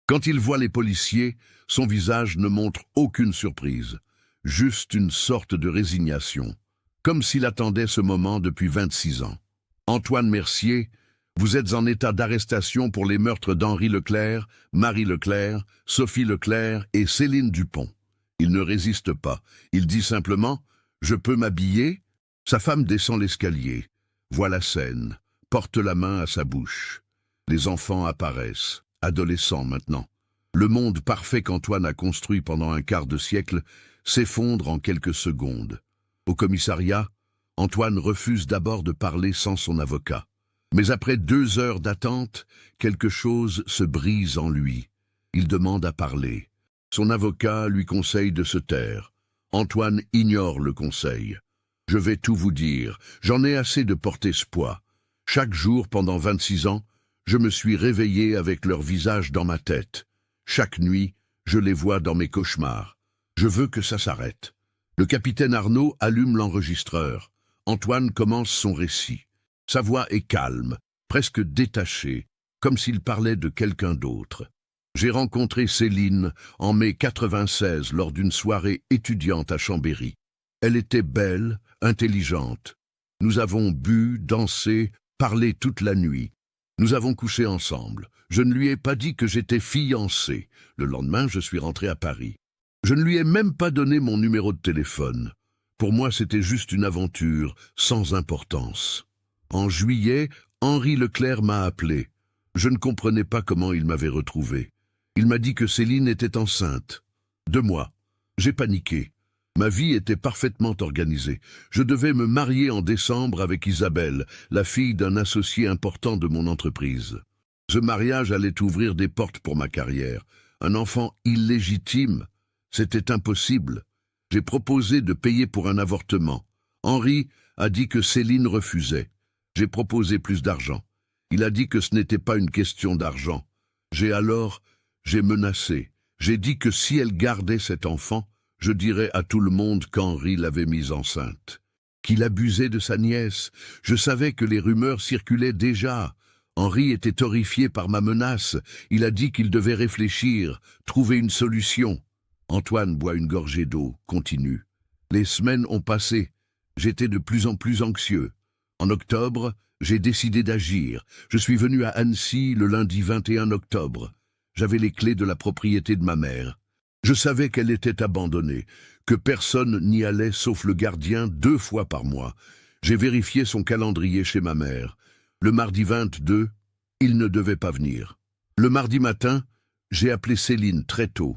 Quand il voit les policiers, son visage ne montre aucune surprise, juste une sorte de résignation, comme s'il attendait ce moment depuis 26 ans. Antoine Mercier, vous êtes en état d'arrestation pour les meurtres d'Henri Leclerc, Marie Leclerc, Sophie Leclerc et Céline Dupont. Il ne résiste pas. Il dit simplement « Je peux m'habiller ?» Sa femme descend l'escalier, voit la scène, porte la main à sa bouche. Les enfants apparaissent, adolescents maintenant. Le monde parfait qu'Antoine a construit pendant un quart de siècle s'effondre en quelques secondes. Au commissariat, Antoine refuse d'abord de parler sans son avocat. Mais après 2 heures d'attente, quelque chose se brise en lui. Il demande à parler. Son avocat lui conseille de se taire. Antoine ignore le conseil. « Je vais tout vous dire, j'en ai assez de porter ce poids. Chaque jour pendant 26 ans, je me suis réveillé avec leur visage dans ma tête. Chaque nuit, je les vois dans mes cauchemars. Je veux que ça s'arrête. » Le capitaine Arnaud allume l'enregistreur. Antoine commence son récit. Sa voix est calme, presque détachée, comme s'il parlait de quelqu'un d'autre. J'ai rencontré Céline en mai 96 lors d'une soirée étudiante à Chambéry. Elle était belle, intelligente. Nous avons bu, dansé, parlé toute la nuit. Nous avons couché ensemble. Je ne lui ai pas dit que j'étais fiancé. Le lendemain, je suis rentré à Paris. Je ne lui ai même pas donné mon numéro de téléphone. Pour moi, c'était juste une aventure, sans importance. En juillet, Henri Leclerc m'a appelé. Je ne comprenais pas comment il m'avait retrouvé. Il m'a dit que Céline était enceinte. 2 mois. J'ai paniqué. Ma vie était parfaitement organisée. Je devais me marier en décembre avec Isabelle, la fille d'un associé important de mon entreprise. Ce mariage allait ouvrir des portes pour ma carrière. Un enfant illégitime, c'était impossible. J'ai proposé de payer pour un avortement. Henri a dit que Céline refusait. J'ai proposé plus d'argent. Il a dit que ce n'était pas une question d'argent. J'ai menacé. J'ai dit que si elle gardait cet enfant, je dirais à tout le monde qu'Henri l'avait mise enceinte. Qu'il abusait de sa nièce. Je savais que les rumeurs circulaient déjà. Henri était horrifié par ma menace. Il a dit qu'il devait réfléchir, trouver une solution. Antoine boit une gorgée d'eau, continue. Les semaines ont passé. J'étais de plus en plus anxieux. En octobre, j'ai décidé d'agir. Je suis venu à Annecy le lundi 21 octobre. J'avais les clés de la propriété de ma mère. Je savais qu'elle était abandonnée, que personne n'y allait sauf le gardien 2 fois par mois. J'ai vérifié son calendrier chez ma mère. Le mardi 22, il ne devait pas venir. Le mardi matin, j'ai appelé Céline très tôt.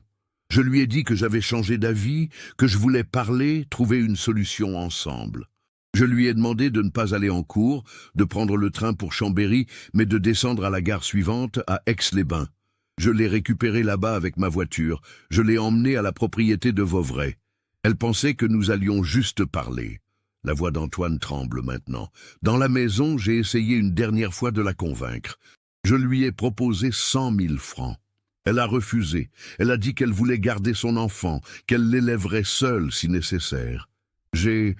Je lui ai dit que j'avais changé d'avis, que je voulais parler, trouver une solution ensemble. Je lui ai demandé de ne pas aller en cours, de prendre le train pour Chambéry, mais de descendre à la gare suivante, à Aix-les-Bains. Je l'ai récupérée là-bas avec ma voiture. Je l'ai emmenée à la propriété de Vauvray. Elle pensait que nous allions juste parler. La voix d'Antoine tremble maintenant. Dans la maison, j'ai essayé une dernière fois de la convaincre. Je lui ai proposé 100 000 francs. Elle a refusé. Elle a dit qu'elle voulait garder son enfant, qu'elle l'élèverait seule si nécessaire. J'ai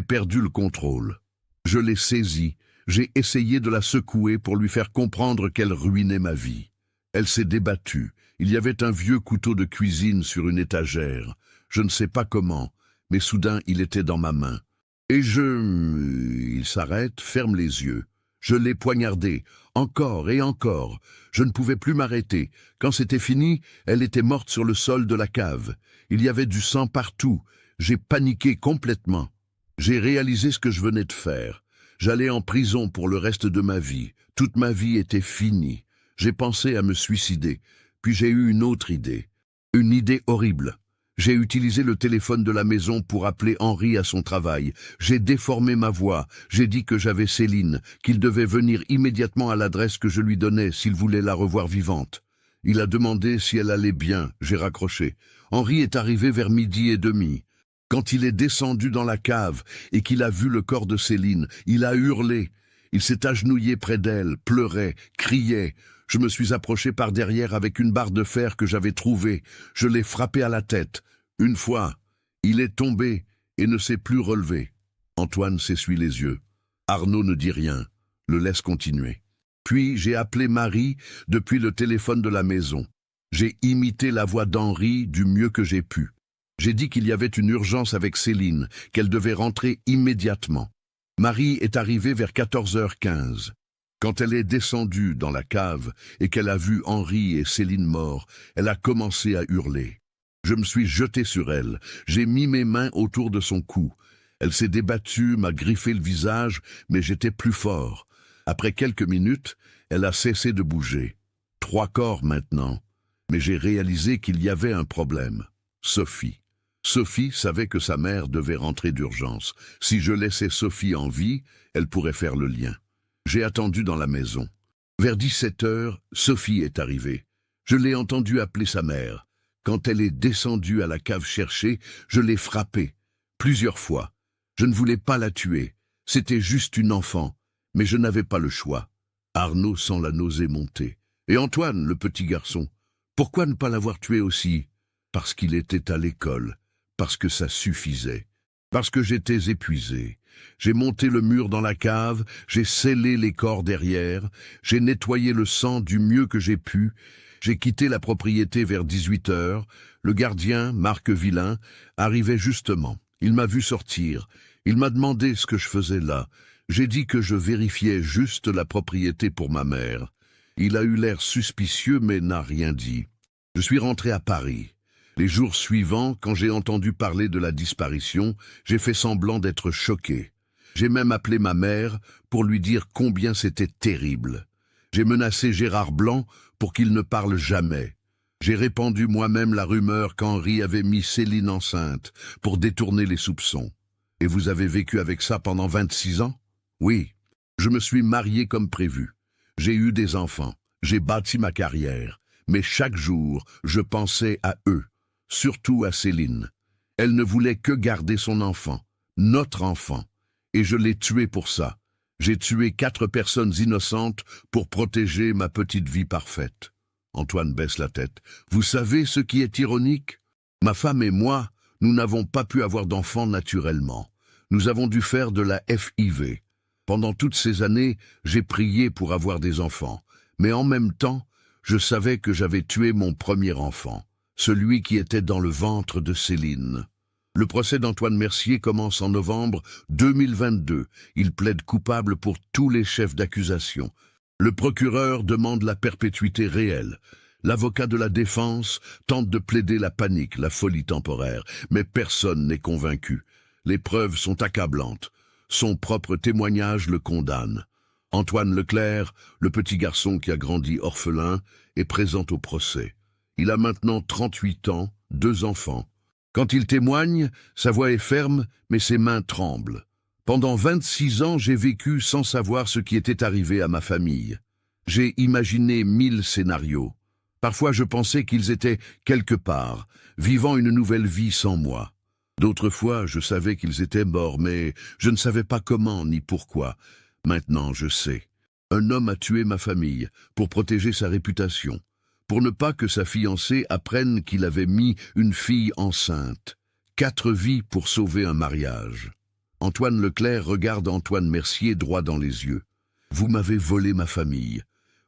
perdu le contrôle. Je l'ai saisie. J'ai essayé de la secouer pour lui faire comprendre qu'elle ruinait ma vie. Elle s'est débattue. Il y avait un vieux couteau de cuisine sur une étagère. Je ne sais pas comment, mais soudain il était dans ma main. Et il s'arrête, ferme les yeux. Je l'ai poignardée, encore et encore. Je ne pouvais plus m'arrêter. Quand c'était fini, elle était morte sur le sol de la cave. Il y avait du sang partout. J'ai paniqué complètement. J'ai réalisé ce que je venais de faire. J'allais en prison pour le reste de ma vie. Toute ma vie était finie. J'ai pensé à me suicider. Puis j'ai eu une autre idée. Une idée horrible. J'ai utilisé le téléphone de la maison pour appeler Henri à son travail. J'ai déformé ma voix. J'ai dit que j'avais Céline, qu'il devait venir immédiatement à l'adresse que je lui donnais s'il voulait la revoir vivante. Il a demandé si elle allait bien. J'ai raccroché. Henri est arrivé vers 12h30. Quand il est descendu dans la cave et qu'il a vu le corps de Céline, il a hurlé. Il s'est agenouillé près d'elle, pleurait, criait. Je me suis approché par derrière avec une barre de fer que j'avais trouvée. Je l'ai frappé à la tête. Une fois, il est tombé et ne s'est plus relevé. Antoine s'essuie les yeux. Arnaud ne dit rien, le laisse continuer. Puis j'ai appelé Marie depuis le téléphone de la maison. J'ai imité la voix d'Henri du mieux que j'ai pu. J'ai dit qu'il y avait une urgence avec Céline, qu'elle devait rentrer immédiatement. Marie est arrivée vers 14h15. Quand elle est descendue dans la cave et qu'elle a vu Henri et Céline morts, elle a commencé à hurler. Je me suis jeté sur elle, j'ai mis mes mains autour de son cou. Elle s'est débattue, m'a griffé le visage, mais j'étais plus fort. Après quelques minutes, elle a cessé de bouger. 3 corps maintenant, mais j'ai réalisé qu'il y avait un problème. Sophie. Sophie savait que sa mère devait rentrer d'urgence. Si je laissais Sophie en vie, elle pourrait faire le lien. J'ai attendu dans la maison. Vers 17h, Sophie est arrivée. Je l'ai entendue appeler sa mère. Quand elle est descendue à la cave chercher, je l'ai frappée. Plusieurs fois. Je ne voulais pas la tuer. C'était juste une enfant. Mais je n'avais pas le choix. Arnaud sent la nausée monter. Et Antoine, le petit garçon, pourquoi ne pas l'avoir tué aussi? Parce qu'il était à l'école. Parce que ça suffisait. Parce que j'étais épuisé. J'ai monté le mur dans la cave, j'ai scellé les corps derrière, j'ai nettoyé le sang du mieux que j'ai pu, j'ai quitté la propriété vers 18h, le gardien, Marc Villain, arrivait justement. Il m'a vu sortir, il m'a demandé ce que je faisais là. J'ai dit que je vérifiais juste la propriété pour ma mère. Il a eu l'air suspicieux mais n'a rien dit. Je suis rentré à Paris. Les jours suivants, quand j'ai entendu parler de la disparition, j'ai fait semblant d'être choqué. J'ai même appelé ma mère pour lui dire combien c'était terrible. J'ai menacé Gérard Blanc pour qu'il ne parle jamais. J'ai répandu moi-même la rumeur qu'Henri avait mis Céline enceinte pour détourner les soupçons. Et vous avez vécu avec ça pendant 26 ans? Oui, je me suis marié comme prévu. J'ai eu des enfants, j'ai bâti ma carrière, mais chaque jour, je pensais à eux. Surtout à Céline. Elle ne voulait que garder son enfant, notre enfant, et je l'ai tué pour ça. J'ai tué 4 personnes innocentes pour protéger ma petite vie parfaite. Antoine baisse la tête. Vous savez ce qui est ironique? Ma femme et moi, nous n'avons pas pu avoir d'enfants naturellement. Nous avons dû faire de la FIV. Pendant toutes ces années, j'ai prié pour avoir des enfants, mais en même temps, je savais que j'avais tué mon premier enfant. Celui qui était dans le ventre de Céline. Le procès d'Antoine Mercier commence en novembre 2022. Il plaide coupable pour tous les chefs d'accusation. Le procureur demande la perpétuité réelle. L'avocat de la défense tente de plaider la panique, la folie temporaire, mais personne n'est convaincu. Les preuves sont accablantes. Son propre témoignage le condamne. Antoine Leclerc, le petit garçon qui a grandi orphelin, est présent au procès. Il a maintenant 38 ans, 2 enfants. Quand il témoigne, sa voix est ferme, mais ses mains tremblent. Pendant 26 ans, j'ai vécu sans savoir ce qui était arrivé à ma famille. J'ai imaginé 1000 scénarios. Parfois, je pensais qu'ils étaient quelque part, vivant une nouvelle vie sans moi. D'autres fois, je savais qu'ils étaient morts, mais je ne savais pas comment ni pourquoi. Maintenant, je sais. Un homme a tué ma famille pour protéger sa réputation. Pour ne pas que sa fiancée apprenne qu'il avait mis une fille enceinte. 4 vies pour sauver un mariage. Antoine Leclerc regarde Antoine Mercier droit dans les yeux. Vous m'avez volé ma famille.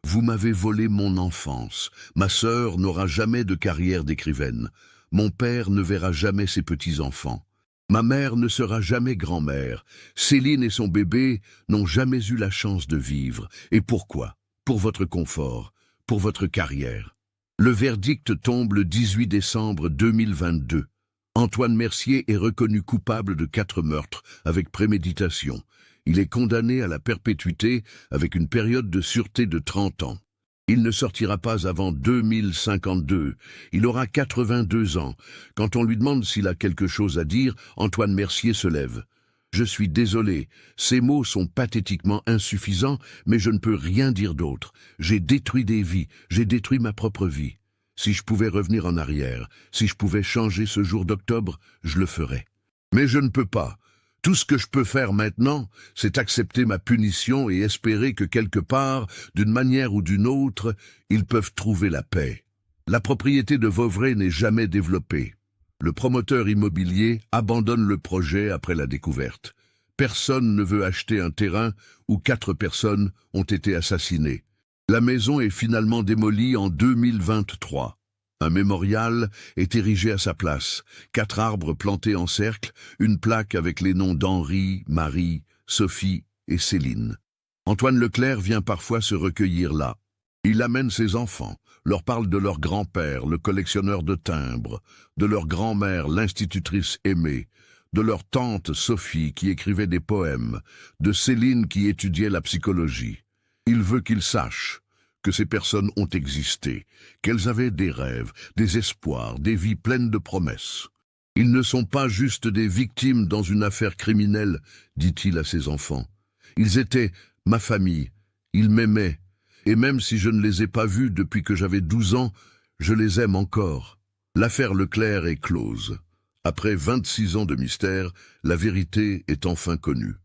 Vous m'avez volé mon enfance. Ma sœur n'aura jamais de carrière d'écrivaine. Mon père ne verra jamais ses petits-enfants. Ma mère ne sera jamais grand-mère. Céline et son bébé n'ont jamais eu la chance de vivre. Et pourquoi? Pour votre confort. Pour votre carrière. Le verdict tombe le 18 décembre 2022. Antoine Mercier est reconnu coupable de 4 meurtres avec préméditation. Il est condamné à la perpétuité avec une période de sûreté de 30 ans. Il ne sortira pas avant 2052. Il aura 82 ans. Quand on lui demande s'il a quelque chose à dire, Antoine Mercier se lève. Je suis désolé, ces mots sont pathétiquement insuffisants, mais je ne peux rien dire d'autre. J'ai détruit des vies, j'ai détruit ma propre vie. Si je pouvais revenir en arrière, si je pouvais changer ce jour d'octobre, je le ferais. Mais je ne peux pas. Tout ce que je peux faire maintenant, c'est accepter ma punition et espérer que quelque part, d'une manière ou d'une autre, ils peuvent trouver la paix. La propriété de Vauvray n'est jamais développée. Le promoteur immobilier abandonne le projet après la découverte. Personne ne veut acheter un terrain où 4 personnes ont été assassinées. La maison est finalement démolie en 2023. Un mémorial est érigé à sa place, 4 arbres plantés en cercle, une plaque avec les noms d'Henri, Marie, Sophie et Céline. Antoine Leclerc vient parfois se recueillir là. Il amène ses enfants, leur parle de leur grand-père, le collectionneur de timbres, de leur grand-mère, l'institutrice Aimée, de leur tante Sophie qui écrivait des poèmes, de Céline qui étudiait la psychologie. Il veut qu'ils sachent que ces personnes ont existé, qu'elles avaient des rêves, des espoirs, des vies pleines de promesses. Ils ne sont pas juste des victimes dans une affaire criminelle, dit-il à ses enfants. Ils étaient ma famille, ils m'aimaient, et même si je ne les ai pas vus depuis que j'avais 12 ans, je les aime encore. L'affaire Leclerc est close. Après 26 ans de mystère, la vérité est enfin connue.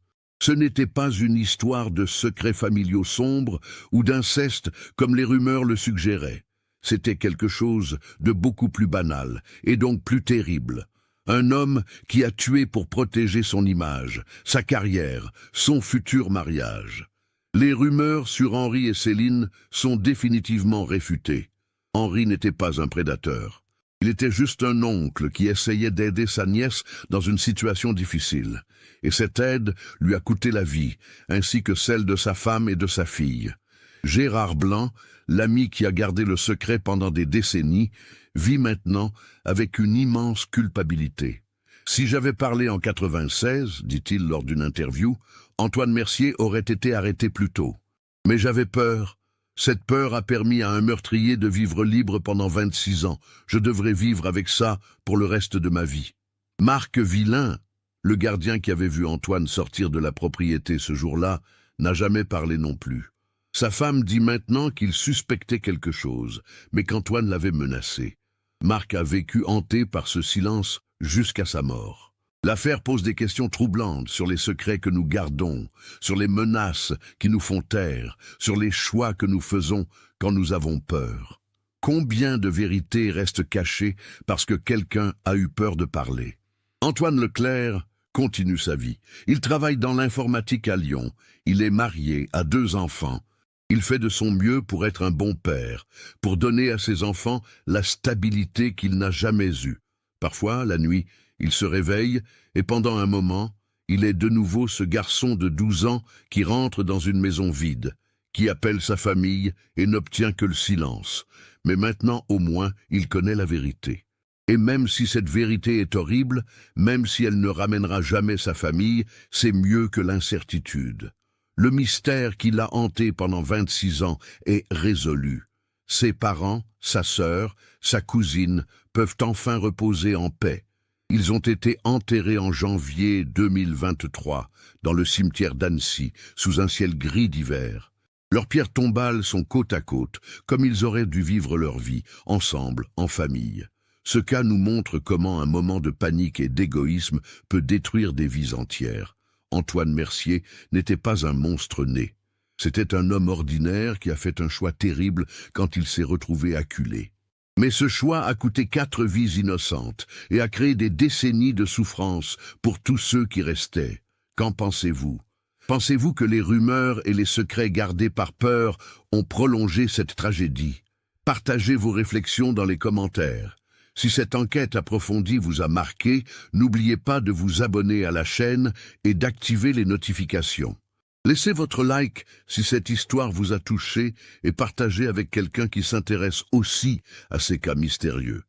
Ce n'était pas une histoire de secrets familiaux sombres ou d'inceste comme les rumeurs le suggéraient. C'était quelque chose de beaucoup plus banal et donc plus terrible. Un homme qui a tué pour protéger son image, sa carrière, son futur mariage. Les rumeurs sur Henri et Céline sont définitivement réfutées. Henri n'était pas un prédateur. Il était juste un oncle qui essayait d'aider sa nièce dans une situation difficile. Et cette aide lui a coûté la vie, ainsi que celle de sa femme et de sa fille. Gérard Blanc, l'ami qui a gardé le secret pendant des décennies, vit maintenant avec une immense culpabilité. Si j'avais parlé en 96, dit-il lors d'une interview, Antoine Mercier aurait été arrêté plus tôt. Mais j'avais peur. Cette peur a permis à un meurtrier de vivre libre pendant 26 ans. Je devrais vivre avec ça pour le reste de ma vie. Marc Villain, le gardien qui avait vu Antoine sortir de la propriété ce jour-là, n'a jamais parlé non plus. Sa femme dit maintenant qu'il suspectait quelque chose, mais qu'Antoine l'avait menacé. Marc a vécu hanté par ce silence jusqu'à sa mort. L'affaire pose des questions troublantes sur les secrets que nous gardons, sur les menaces qui nous font taire, sur les choix que nous faisons quand nous avons peur. Combien de vérités restent cachées parce que quelqu'un a eu peur de parler? Antoine Leclerc continue sa vie. Il travaille dans l'informatique à Lyon. Il est marié, a 2 enfants. Il fait de son mieux pour être un bon père, pour donner à ses enfants la stabilité qu'il n'a jamais eue. Parfois, la nuit, il se réveille et pendant un moment, il est de nouveau ce garçon de 12 ans qui rentre dans une maison vide, qui appelle sa famille et n'obtient que le silence. Mais maintenant, au moins, il connaît la vérité. Et même si cette vérité est horrible, même si elle ne ramènera jamais sa famille, c'est mieux que l'incertitude. Le mystère qui l'a hanté pendant 26 ans est résolu. Ses parents, sa sœur, sa cousine peuvent enfin reposer en paix. Ils ont été enterrés en janvier 2023 dans le cimetière d'Annecy, sous un ciel gris d'hiver. Leurs pierres tombales sont côte à côte, comme ils auraient dû vivre leur vie, ensemble, en famille. Ce cas nous montre comment un moment de panique et d'égoïsme peut détruire des vies entières. Antoine Mercier n'était pas un monstre né. C'était un homme ordinaire qui a fait un choix terrible quand il s'est retrouvé acculé. Mais ce choix a coûté 4 vies innocentes et a créé des décennies de souffrance pour tous ceux qui restaient. Qu'en pensez-vous? Pensez-vous que les rumeurs et les secrets gardés par peur ont prolongé cette tragédie? Partagez vos réflexions dans les commentaires. Si cette enquête approfondie vous a marqué, n'oubliez pas de vous abonner à la chaîne et d'activer les notifications. Laissez votre like si cette histoire vous a touché et partagez avec quelqu'un qui s'intéresse aussi à ces cas mystérieux.